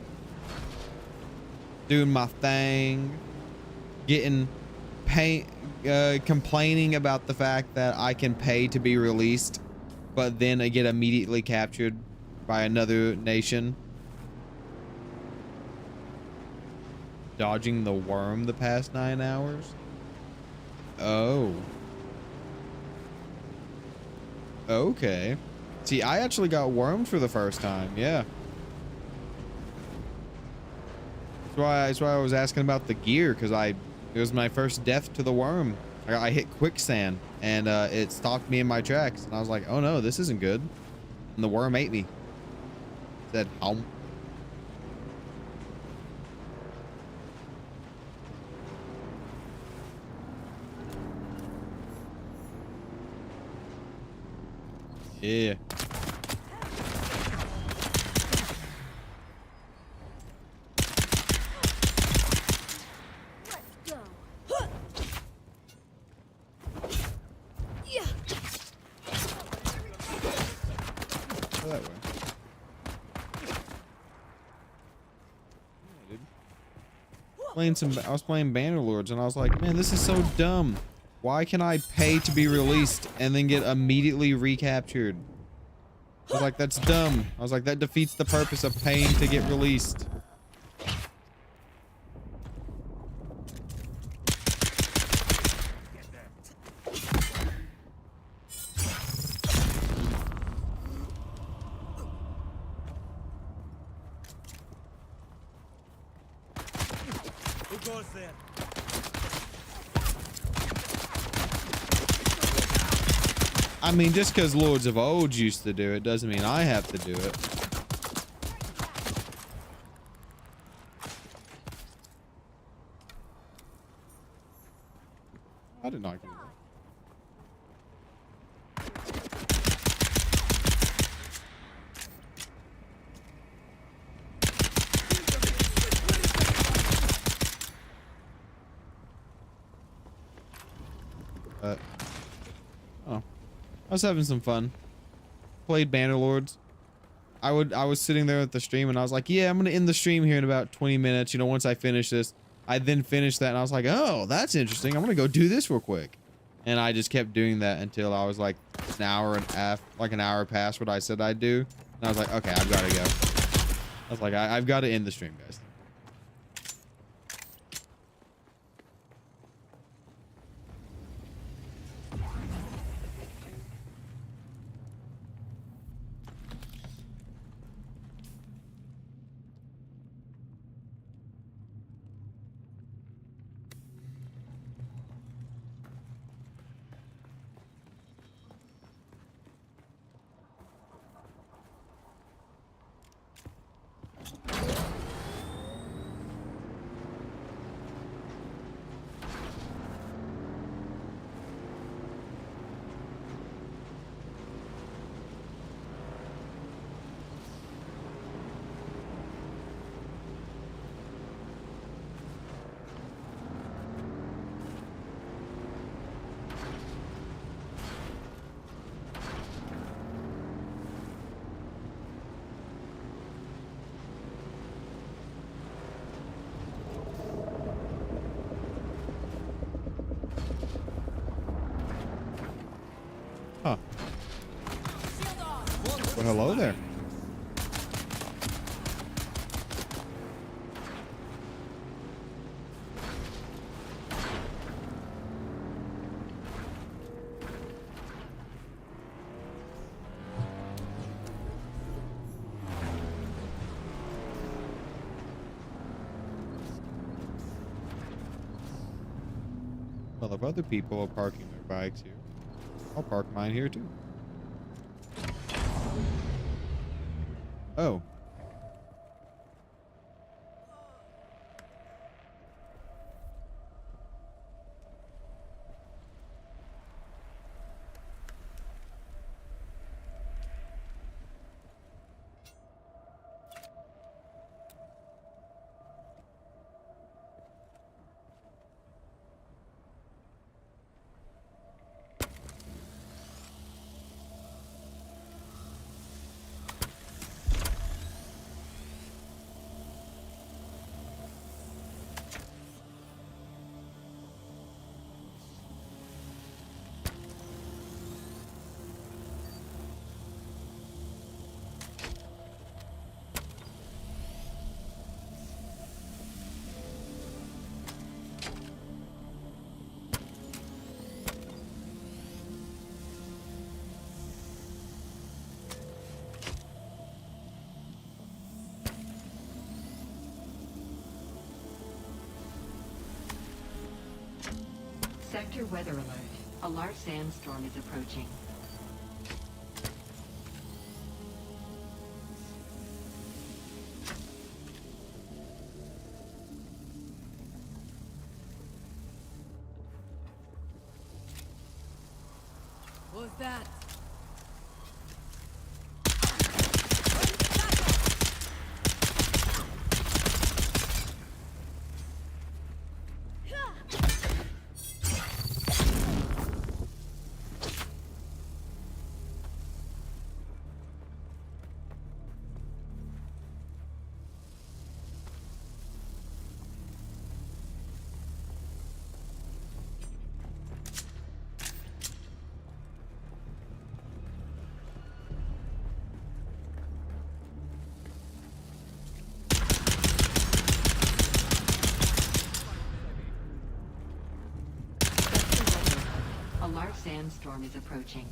doing my thing, getting complaining about the fact that I can pay to be released, but then I get immediately captured by another nation. Dodging the worm the past 9 hours. Oh. Okay. See, I actually got wormed for the first time. Yeah. That's why I was asking about the gear, because it was my first death to the worm. I hit quicksand, and it stopped me in my tracks, and I was like, oh no, this isn't good. And the worm ate me. Said, home. Yeah. Go that way. Yeah, dude. I was playing Bannerlords, and I was like, man, this is so dumb. Why can I pay to be released and then get immediately recaptured? I was like, that's dumb. I was like, that defeats the purpose of paying to get released. Who goes there? I mean, just because Lords of Old used to do it doesn't mean I have to do it. I did not get that. Oh. I was having some fun. Played Bannerlords. I was sitting there at the stream, and I was like, yeah, I'm gonna end the stream here in about 20 minutes, you know, once I finish this. I then finished that, and I was like, oh, that's interesting. I'm gonna go do this real quick. And I just kept doing that until I was like an hour and a half, like an hour past what I said I'd do. And I was like, okay, I've got to go. I was like, I've got to end the stream, guys. Huh. Well, hello there. Well, if other people are parking their bikes here, I'll park mine here too. Oh. Sector weather alert. A large sandstorm is approaching. What's that? A large sandstorm is approaching.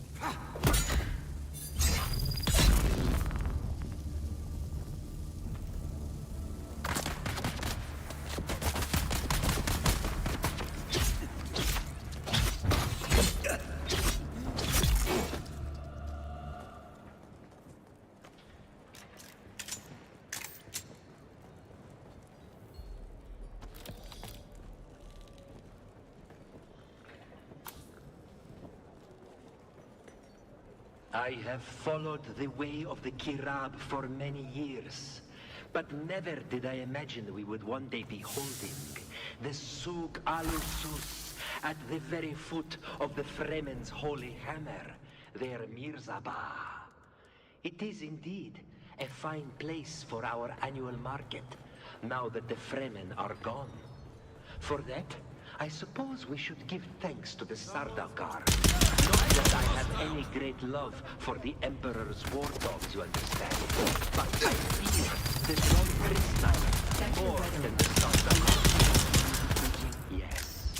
I have followed the way of the Kirab for many years, but never did I imagine we would one day be holding the Suk Alusus at the very foot of the Fremen's holy hammer, their Mirzabah. It is indeed a fine place for our annual market, now that the Fremen are gone. For that, I suppose we should give thanks to the Sardaukar. Not that I have any great love for the Emperor's war dogs, you understand. But I fear the Lord Krishna more than the Sardaukar. Yes.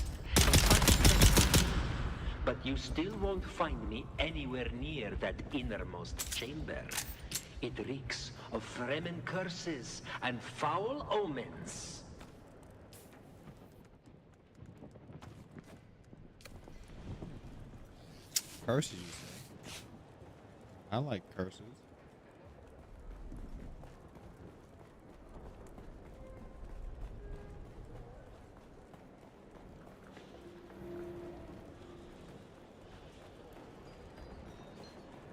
But you still won't find me anywhere near that innermost chamber. It reeks of Fremen curses and foul omens. Curses, you say? I like curses.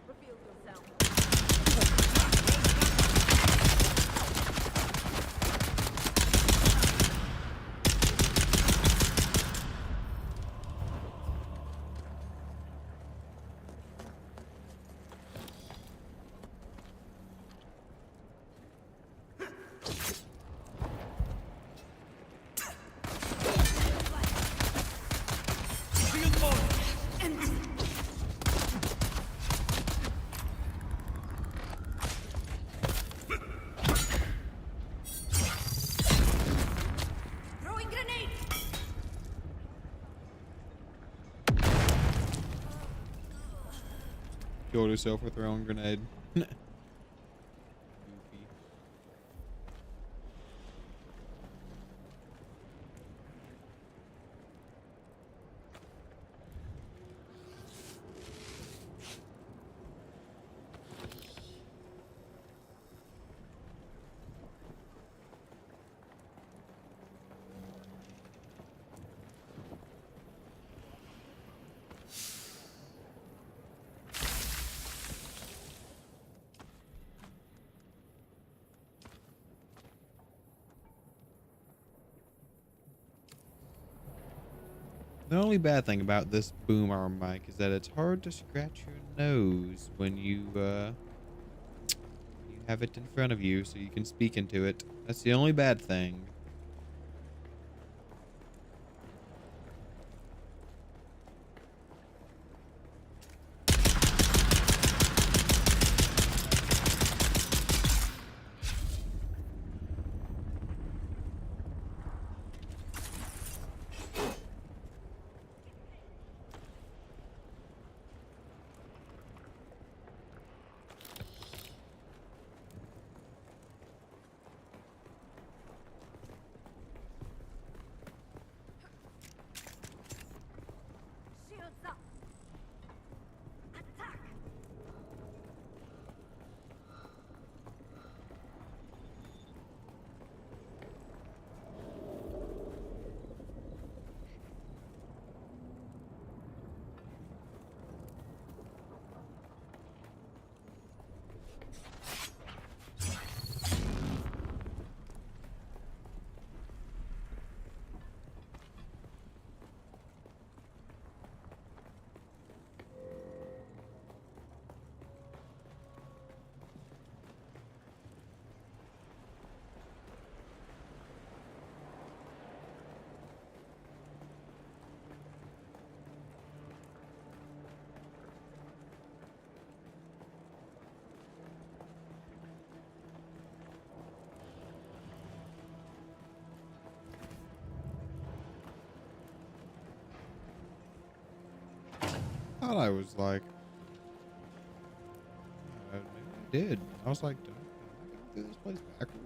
Reveal yourself. Throwing grenade. Killed herself with her own grenade. Goofy. The only bad thing about this boom arm mic is that it's hard to scratch your nose when you have it in front of you so you can speak into it. That's the only bad thing. Shields up. Attack. Thought I was like, maybe I did. I was like, am I going through this place backwards?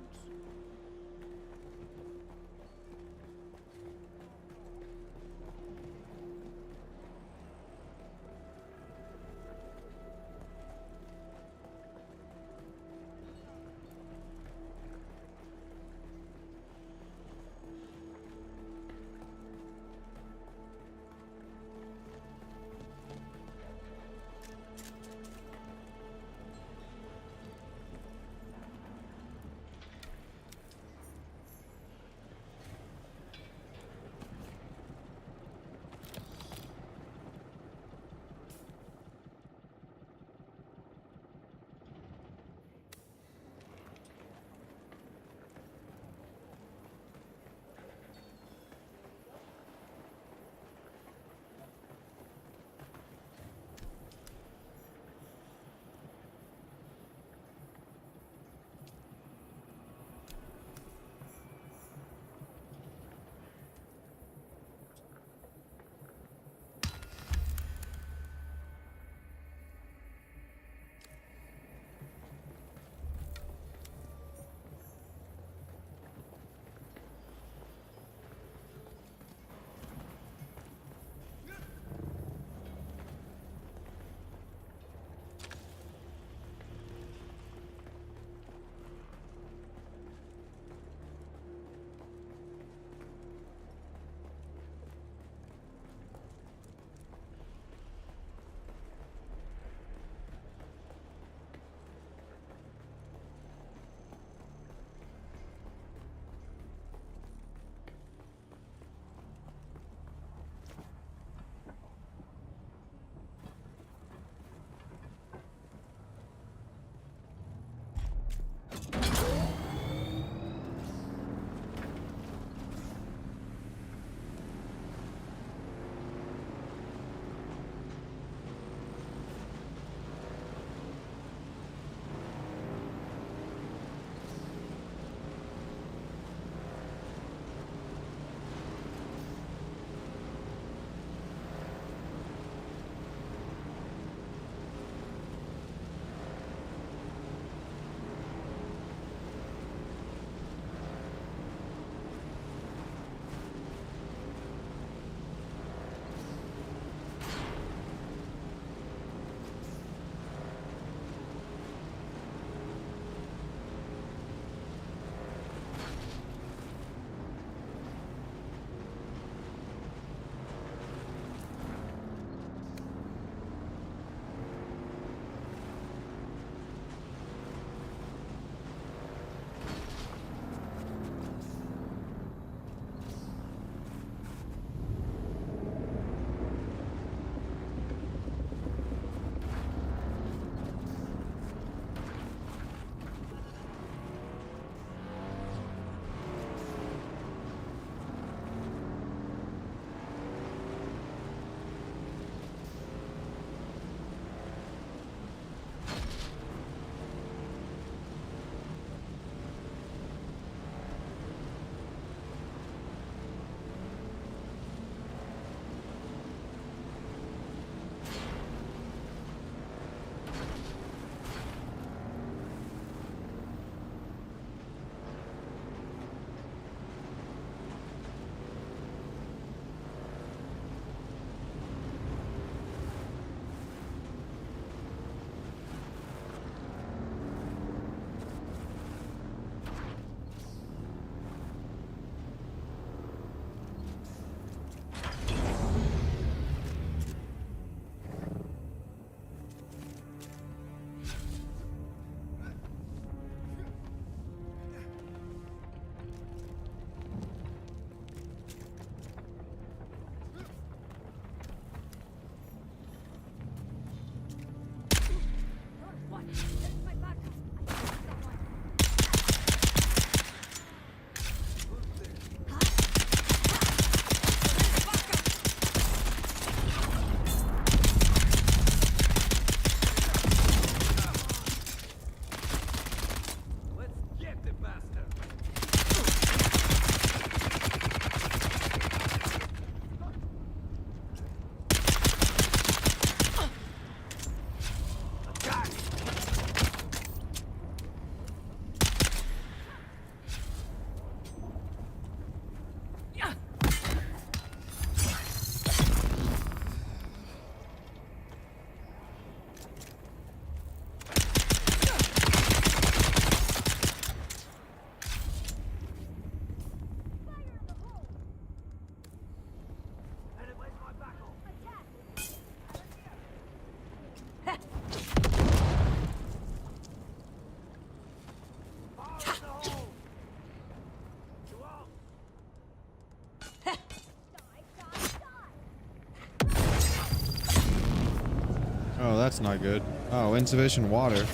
that's not good. Oh, insufficient water.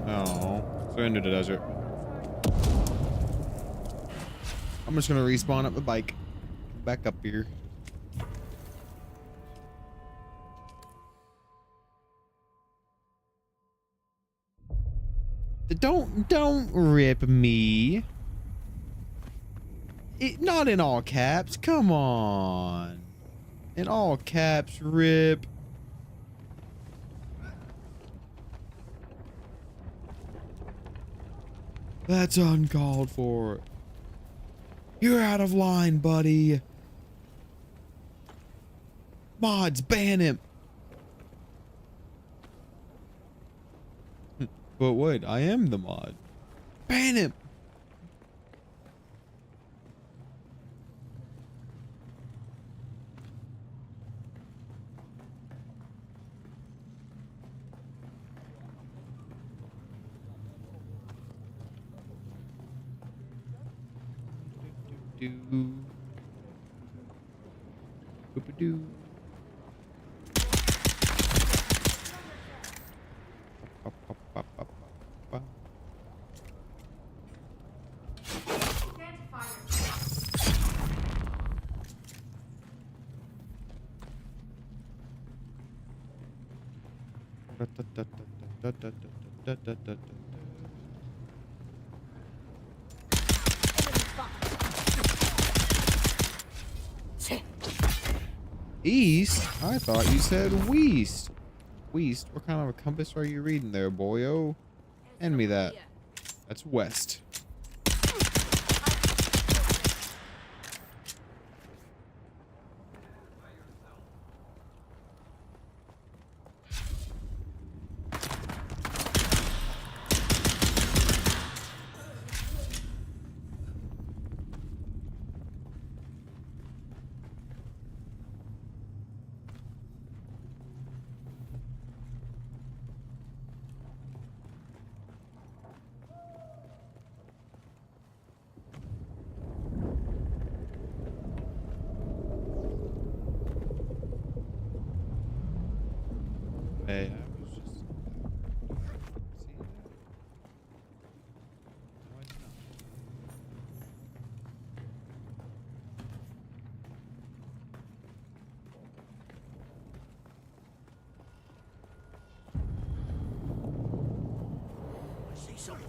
Oh, surrender to desert. I'm just gonna respawn up the bike. Back up here. Don't rip me. Not in all caps. Come on. In all caps, rip. That's uncalled for. You're out of line, buddy. Mods, ban him. But wait, I am the mod. Ban him. Do. Boop-a-doo. East? I thought you said west. West? What kind of a compass are you reading there, boyo? Hand me that. That's west. Hey, I was just... See that? Why not? I see someone.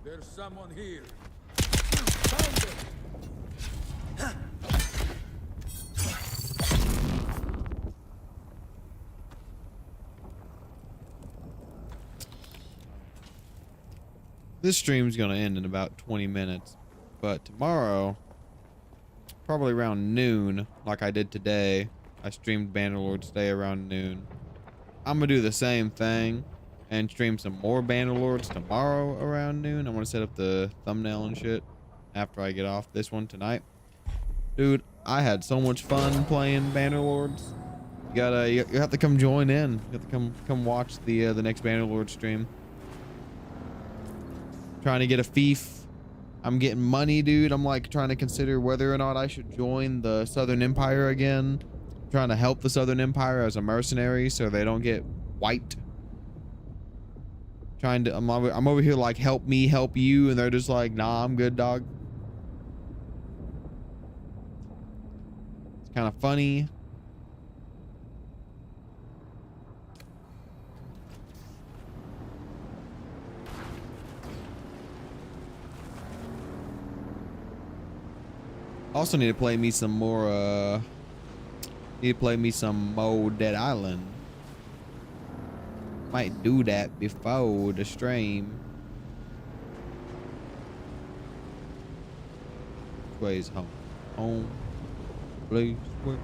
There's someone here. This stream's gonna end in about 20 minutes, but tomorrow, probably around noon, like I did today, I streamed Bannerlord's Day around noon. I'm gonna do the same thing and stream some more Bannerlords tomorrow around noon. I'm gonna set up the thumbnail and shit after I get off this one tonight. Dude, I had so much fun playing Bannerlords. You have to come join in. You have to come watch the next Bannerlord stream. Trying to get a fief. I'm getting money, dude. I'm like trying to consider whether or not I should join the Southern Empire again. I'm trying to help the Southern Empire as a mercenary so they don't get wiped. I'm over here like, help me, help you, and they're just like, nah, I'm good, dog. It's kind of funny. Also need to play me some more, need to play me some more Dead Island. Might do that before the stream. Which way is home? Home. Please. Where?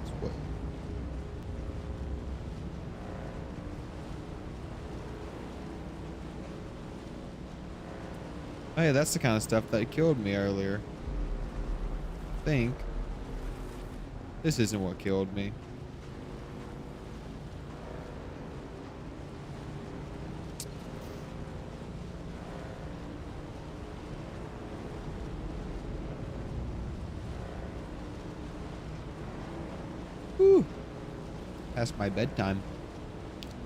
This way. Hey, that's the kind of stuff that killed me earlier. I think. This isn't what killed me. Past my bedtime.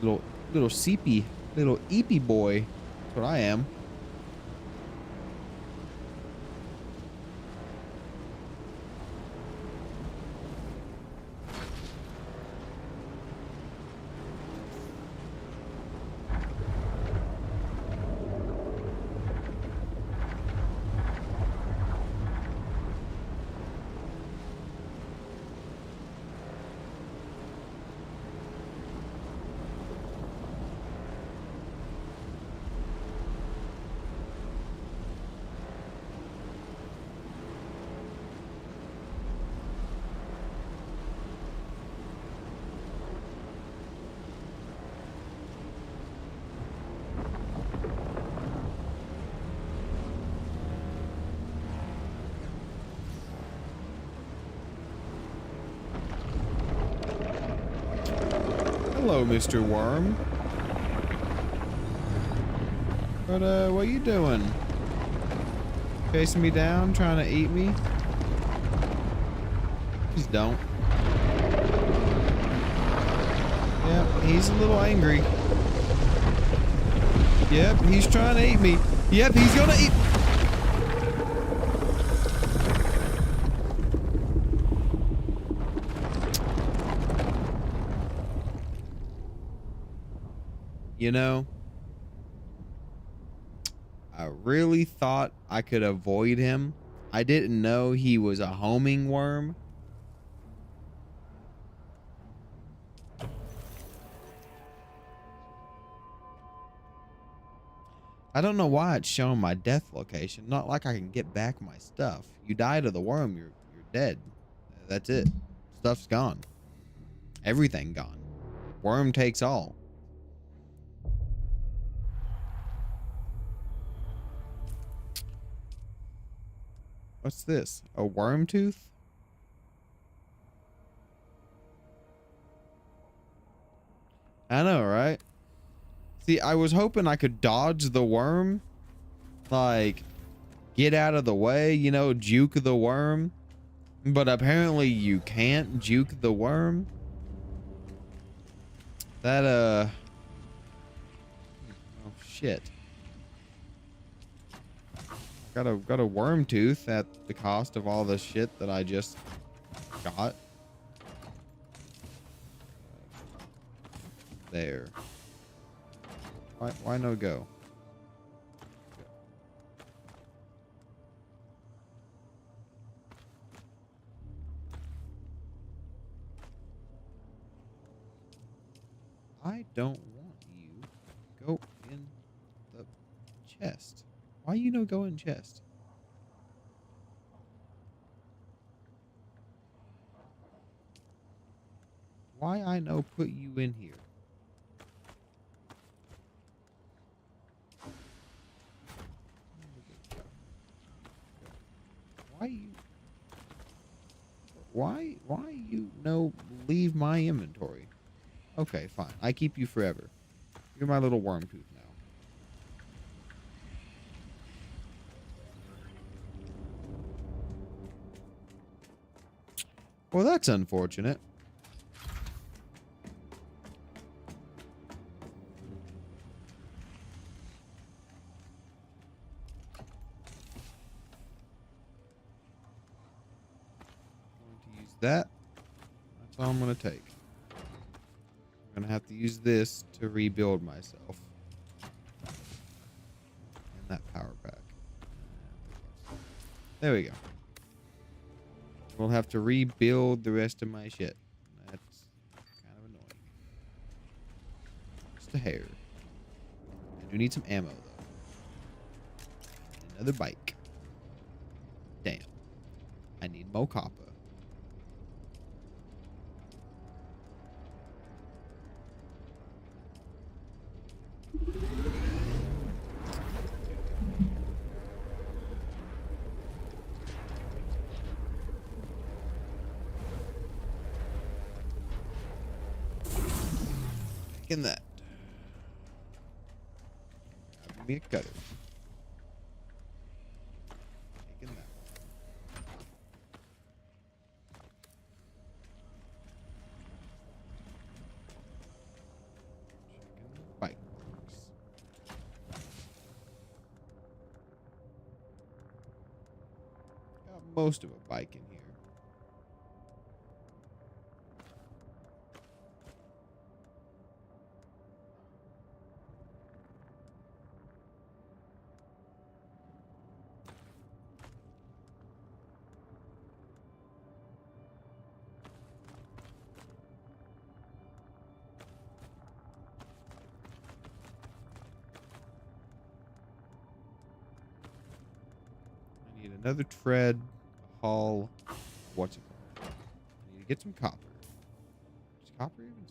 Little seepy, little eepy boy. That's what I am. Hello, Mr. Worm. But, what you doing? Chasing me down, trying to eat me? Please don't. Yep, he's a little angry. Yep, he's trying to eat me. Yep, he's gonna eat. You know, I really thought I could avoid him. I didn't know he was a homing worm. I don't know why it's showing my death location. Not like I can get back my stuff. You die to the worm, you're dead. That's it. Stuff's gone. Everything gone. Worm takes all. What's this? A worm tooth? I know, right? See, I was hoping I could dodge the worm. Like, get out of the way, you know, juke the worm. But apparently you can't juke the worm. That, oh, shit. Got a worm tooth at the cost of all the shit that I just got. There. Why no go? I don't want you to go in the chest. Why you no go in chest? Why I no put you in here? Why you no leave my inventory? Okay, fine. I keep you forever. You're my little worm tooth now. Well, that's unfortunate. I'm going to use that. That's all I'm going to take. I'm going to have to use this to rebuild myself. And that power pack. There we go. We'll have to rebuild the rest of my shit. That's kind of annoying. Just a hair. I do need some ammo, though. Another bike. Damn. I need more copper. In that. Give me a cutter. Taking that. most of a bike in here. I need another tread, a hull. What's it called? I need to get some copper. Does copper even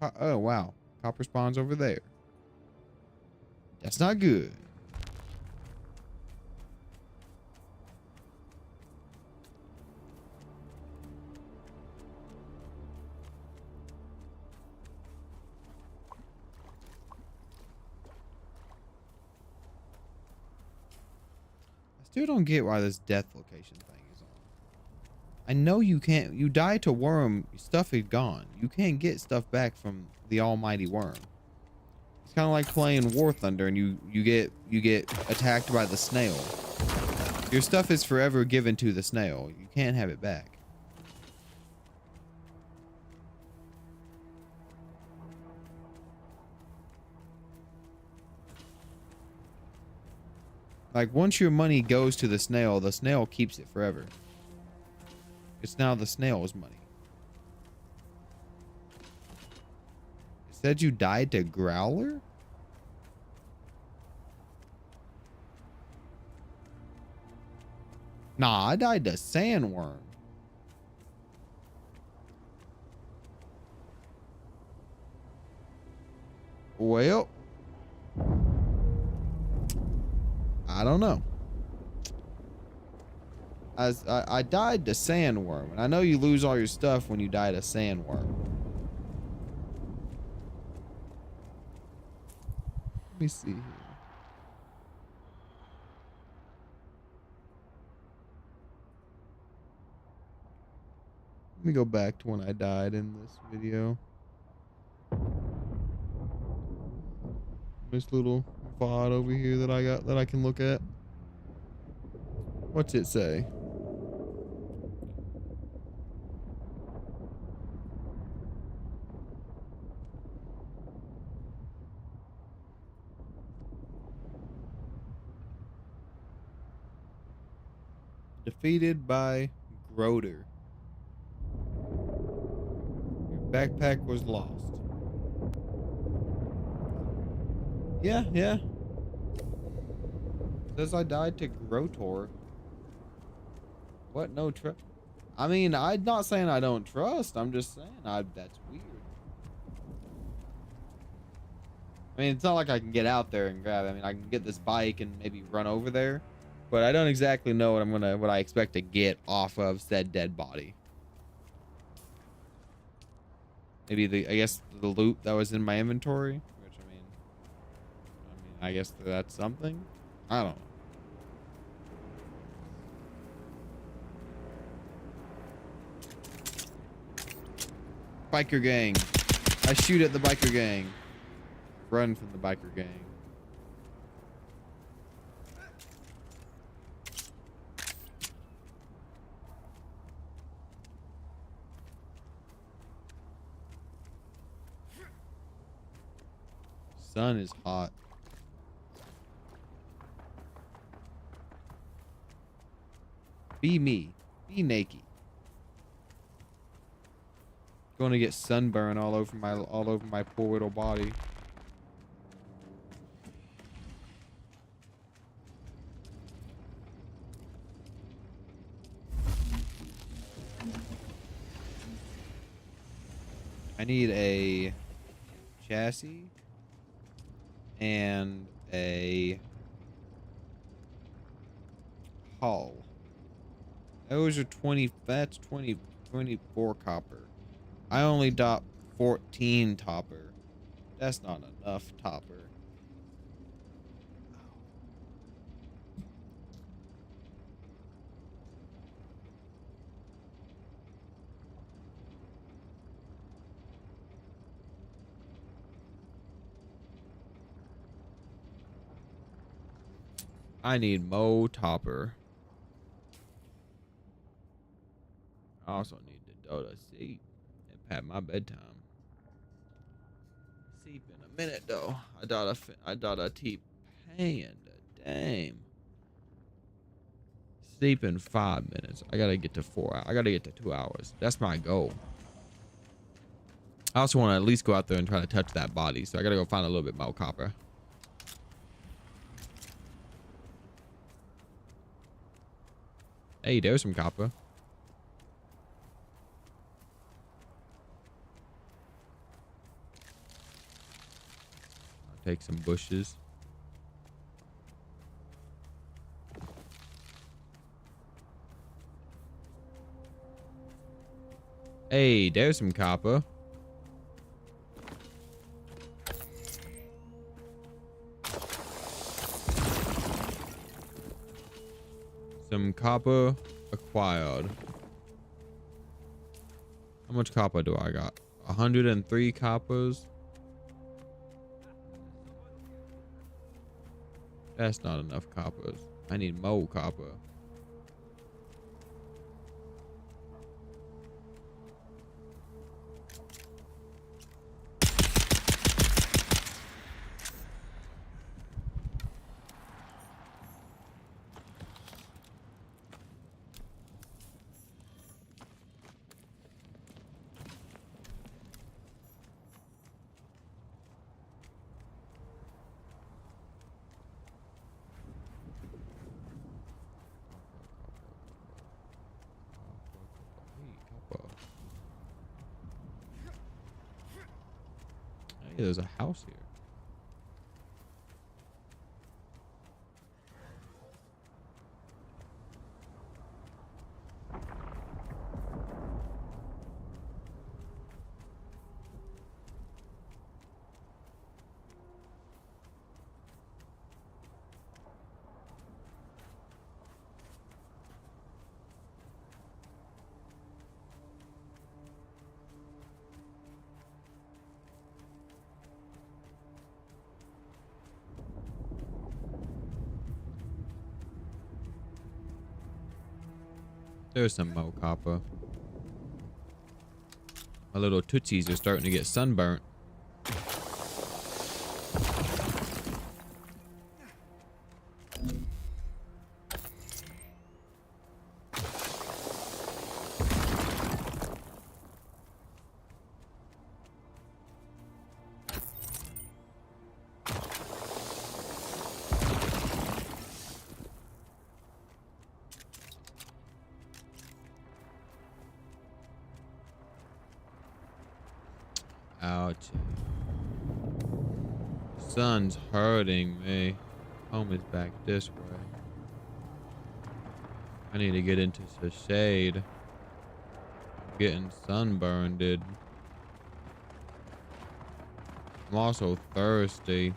spawn? Oh, wow. Copper spawns over there. That's not good. I still don't get why this death location thing is on. I know you can't. You die to worm, stuff is gone. You can't get stuff back from the almighty worm. It's kind of like playing War Thunder and you get attacked by the snail. Your stuff is forever given to the snail. You can't have it back. Like, once your money goes to the snail keeps it forever. It's now the snail's money. It said you died to Growler? Nah, I died to Sandworm. Well, I don't know. I died to Sandworm, and I know you lose all your stuff when you die to Sandworm. Let me see here. Let me go back to when I died in this video. This little VOD over here that I got that I can look at. What's it say? Defeated by Groder. Your backpack was lost. Yeah, yeah. Says I died to Grotor. What? No trust? I mean, I'm not saying I don't trust. I'm just saying that's weird. I mean, it's not like I can get out there and grab it. I mean, I can get this bike and maybe run over there, but I don't exactly know what I expect to get off of said dead body. Maybe I guess the loot that was in my inventory, which I guess that's something. I don't know. Biker gang. I shoot at the biker gang. Run from the biker gang. Sun is hot. Be me. Be naked. Going to get sunburn all over my poor little body. I need a chassis and a hull. Those are 20. That's 24 copper. I only got 14 topper. That's not enough topper. I need Mo Topper. I also need to go to sleep and pat my bedtime. Sleep in a minute though. I thought I keep paying the damn. Sleep in 5 minutes. I gotta get to 4 hours. I gotta get to 2 hours. That's my goal. I also want to at least go out there and try to touch that body. So I gotta go find a little bit more copper. Hey, there's some copper. I'll take some bushes. Hey, there's some copper. Some copper acquired. How much copper do I got? 103 coppers. That's not enough coppers. I need more copper. Hey, there's a house here. There's some more copper. My little tootsies are starting to get sunburnt. Ouch. Sun's hurting me. Home is back this way. I need to get into the shade. I'm getting sunburned. I'm also thirsty.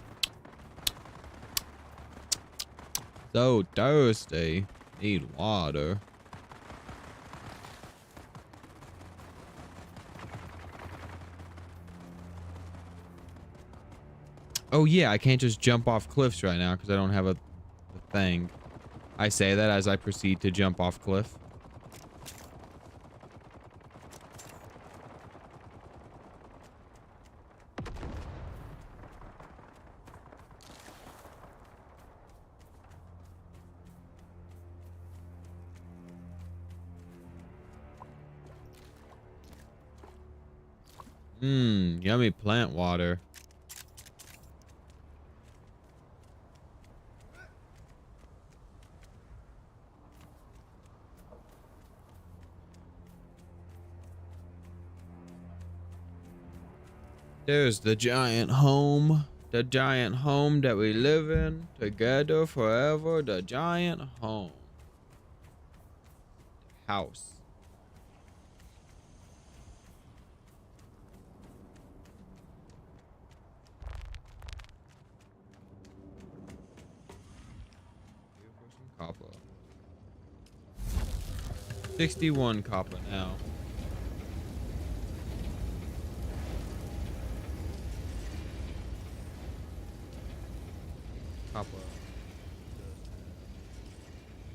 So thirsty. Need water. Oh yeah, I can't just jump off cliffs right now because I don't have a thing. I say that as I proceed to jump off cliff. Yummy plant water. There's the giant home. The giant home that we live in together forever. The giant home. House. Here for some copper. 61 copper now. Copper.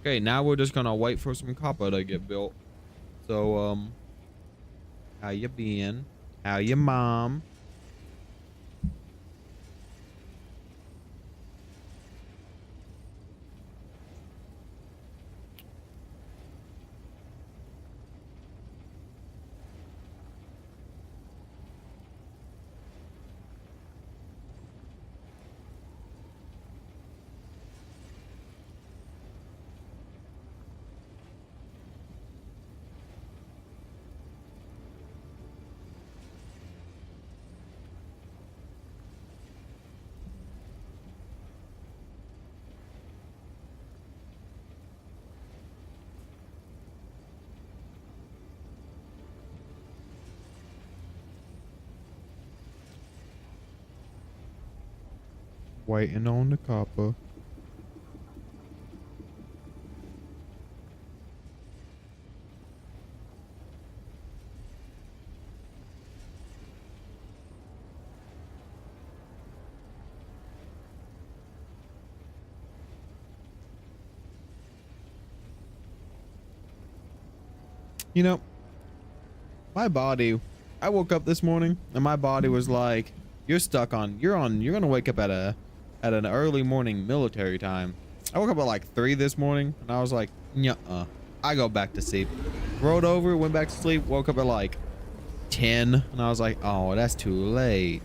Okay, now we're just gonna wait for some copper to get built. So, how you been? How your mom? Waiting on the copper. You know, my body, I woke up this morning and my body was like, you're gonna wake up at an early morning military time. I woke up at like 3 this morning and I was like, nuh-uh, I go back to sleep. Rolled over, went back to sleep, woke up at like 10 and I was like, oh, that's too late.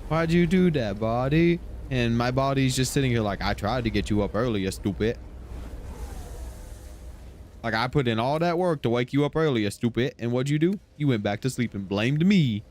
Why'd you do that, body? And my body's just sitting here like, I tried to get you up earlier, stupid. Like, I put in all that work to wake you up earlier, stupid. And what'd you do? You went back to sleep and blamed me.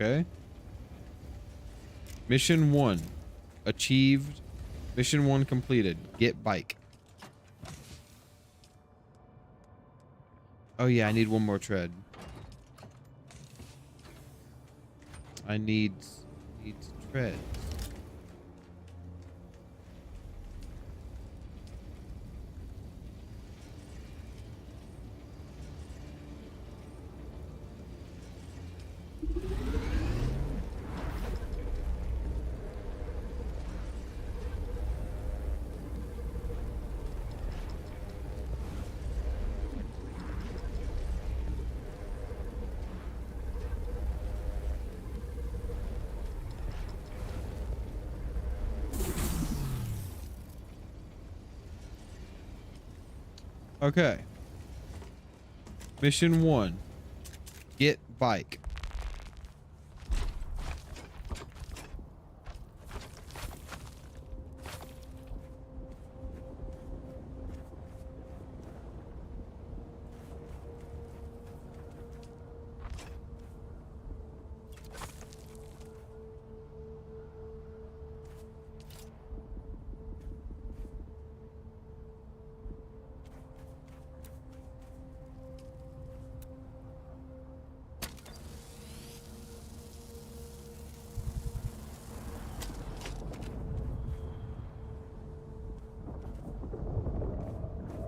Okay. Mission 1 achieved. Mission 1 completed. Get bike. Oh yeah, I need one more tread. I need tread. Okay. Mission 1. Get bike.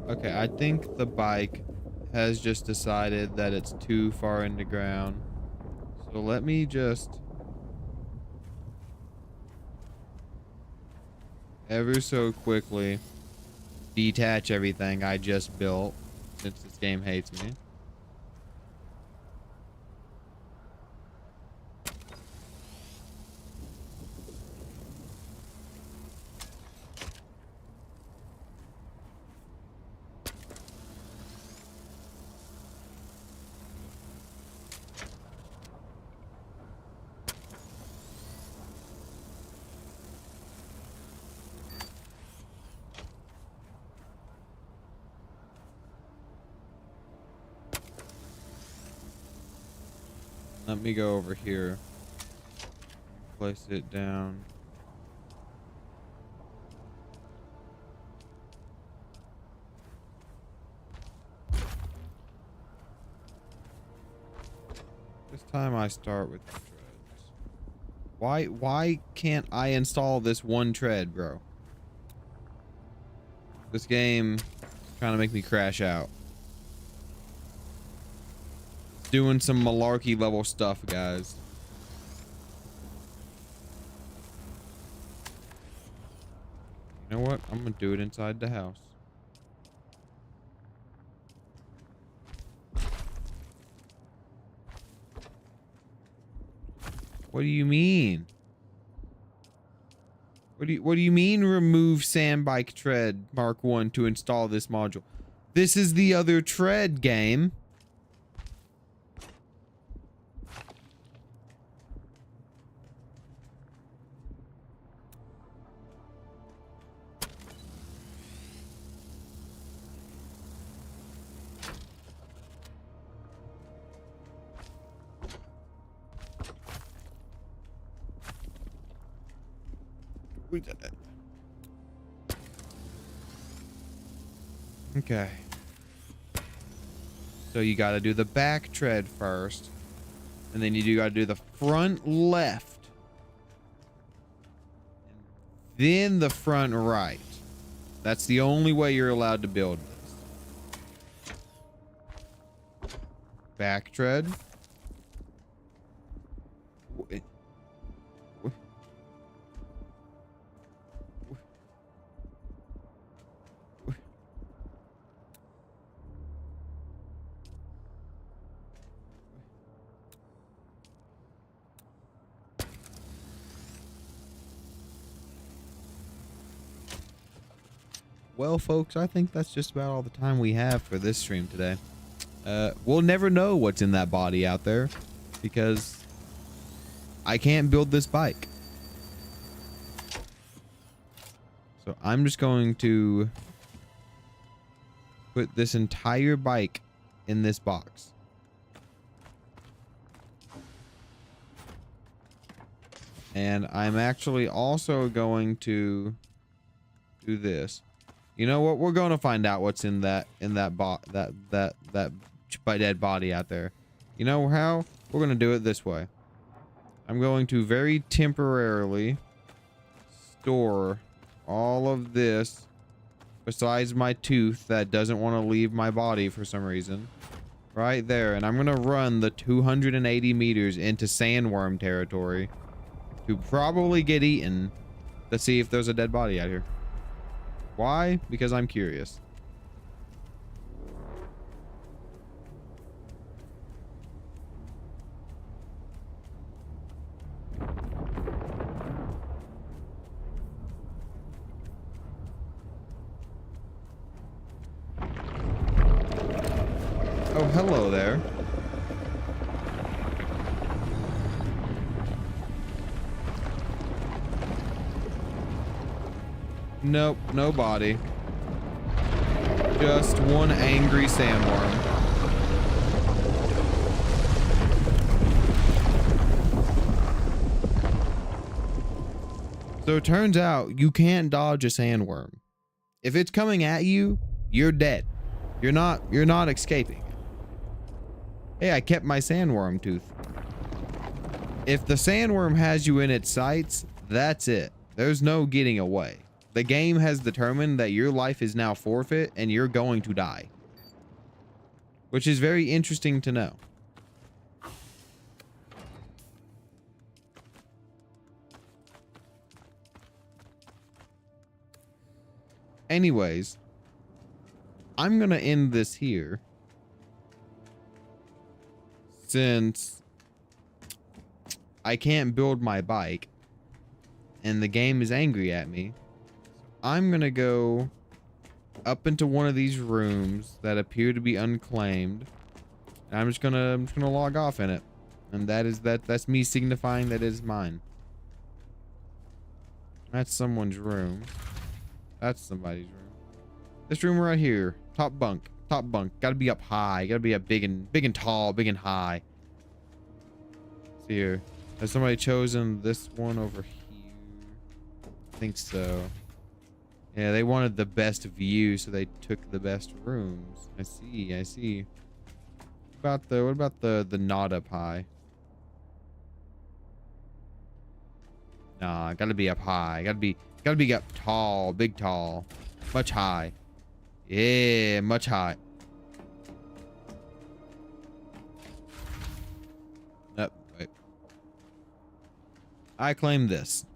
Okay, I think the bike has just decided that it's too far in the ground. So let me just ever so quickly detach everything I just built, since this game hates me. Let me go over here. Place it down. time I start with the treads. Why can't I install this one tread, bro? This game is trying to make me crash out. Doing some malarkey level stuff, guys. You know what? I'm gonna do it inside the house. What do you mean? What do you mean remove sandbike tread Mark 1 to install this module? This is the other tread, game. We did it. Okay. So you got to do the back tread first, and then you got to do the front left, and then the front right. That's the only way you're allowed to build this. Back tread. Well, folks, I think that's just about all the time we have for this stream today. We'll never know what's in that body out there because I can't build this bike. So I'm just going to put this entire bike in this box. And I'm actually also going to do this. You know what? We're going to find out what's in that dead body out there. You know how? We're going to do it this way. I'm going to very temporarily store all of this besides my tooth that doesn't want to leave my body for some reason right there, and I'm going to run the 280 meters into sandworm territory to probably get eaten to see if there's a dead body out here. Why? Because I'm curious. Oh, hello there. Nope, no body. Just one angry sandworm. So it turns out you can't dodge a sandworm. If it's coming at you, you're dead. You're not escaping. Hey, I kept my sandworm tooth. If the sandworm has you in its sights, that's it. There's no getting away. The game has determined that your life is now forfeit and you're going to die. Which is very interesting to know. Anyways, I'm gonna end this here. Since I can't build my bike and the game is angry at me. I'm gonna go up into one of these rooms that appear to be unclaimed. And I'm just gonna log off in it. And that's me signifying that it is mine. That's someone's room. That's somebody's room. This room right here. Top bunk. Top bunk. Gotta be up high. Gotta be up big and tall, big and high. See here. Has somebody chosen this one over here? I think so. Yeah, they wanted the best view, so they took the best rooms. I see. What about the not up high? Nah, gotta be up high. Gotta be up tall, big tall, much high. Yeah, much high. Wait. I claim this.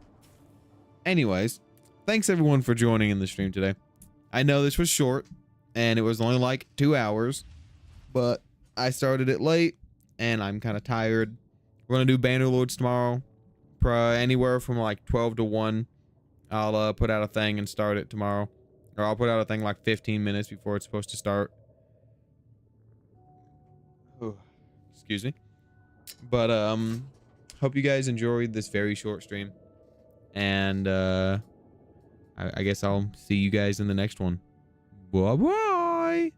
Anyways, thanks everyone for joining in the stream today. I know this was short and it was only like 2 hours, but I started it late and I'm kind of tired. We're gonna do Bannerlords tomorrow, anywhere from like 12 to 1. I'll put out a thing and start it tomorrow, or I'll put out a thing like 15 minutes before it's supposed to start. Excuse me. But hope you guys enjoyed this very short stream, and I guess I'll see you guys in the next one. Bye bye.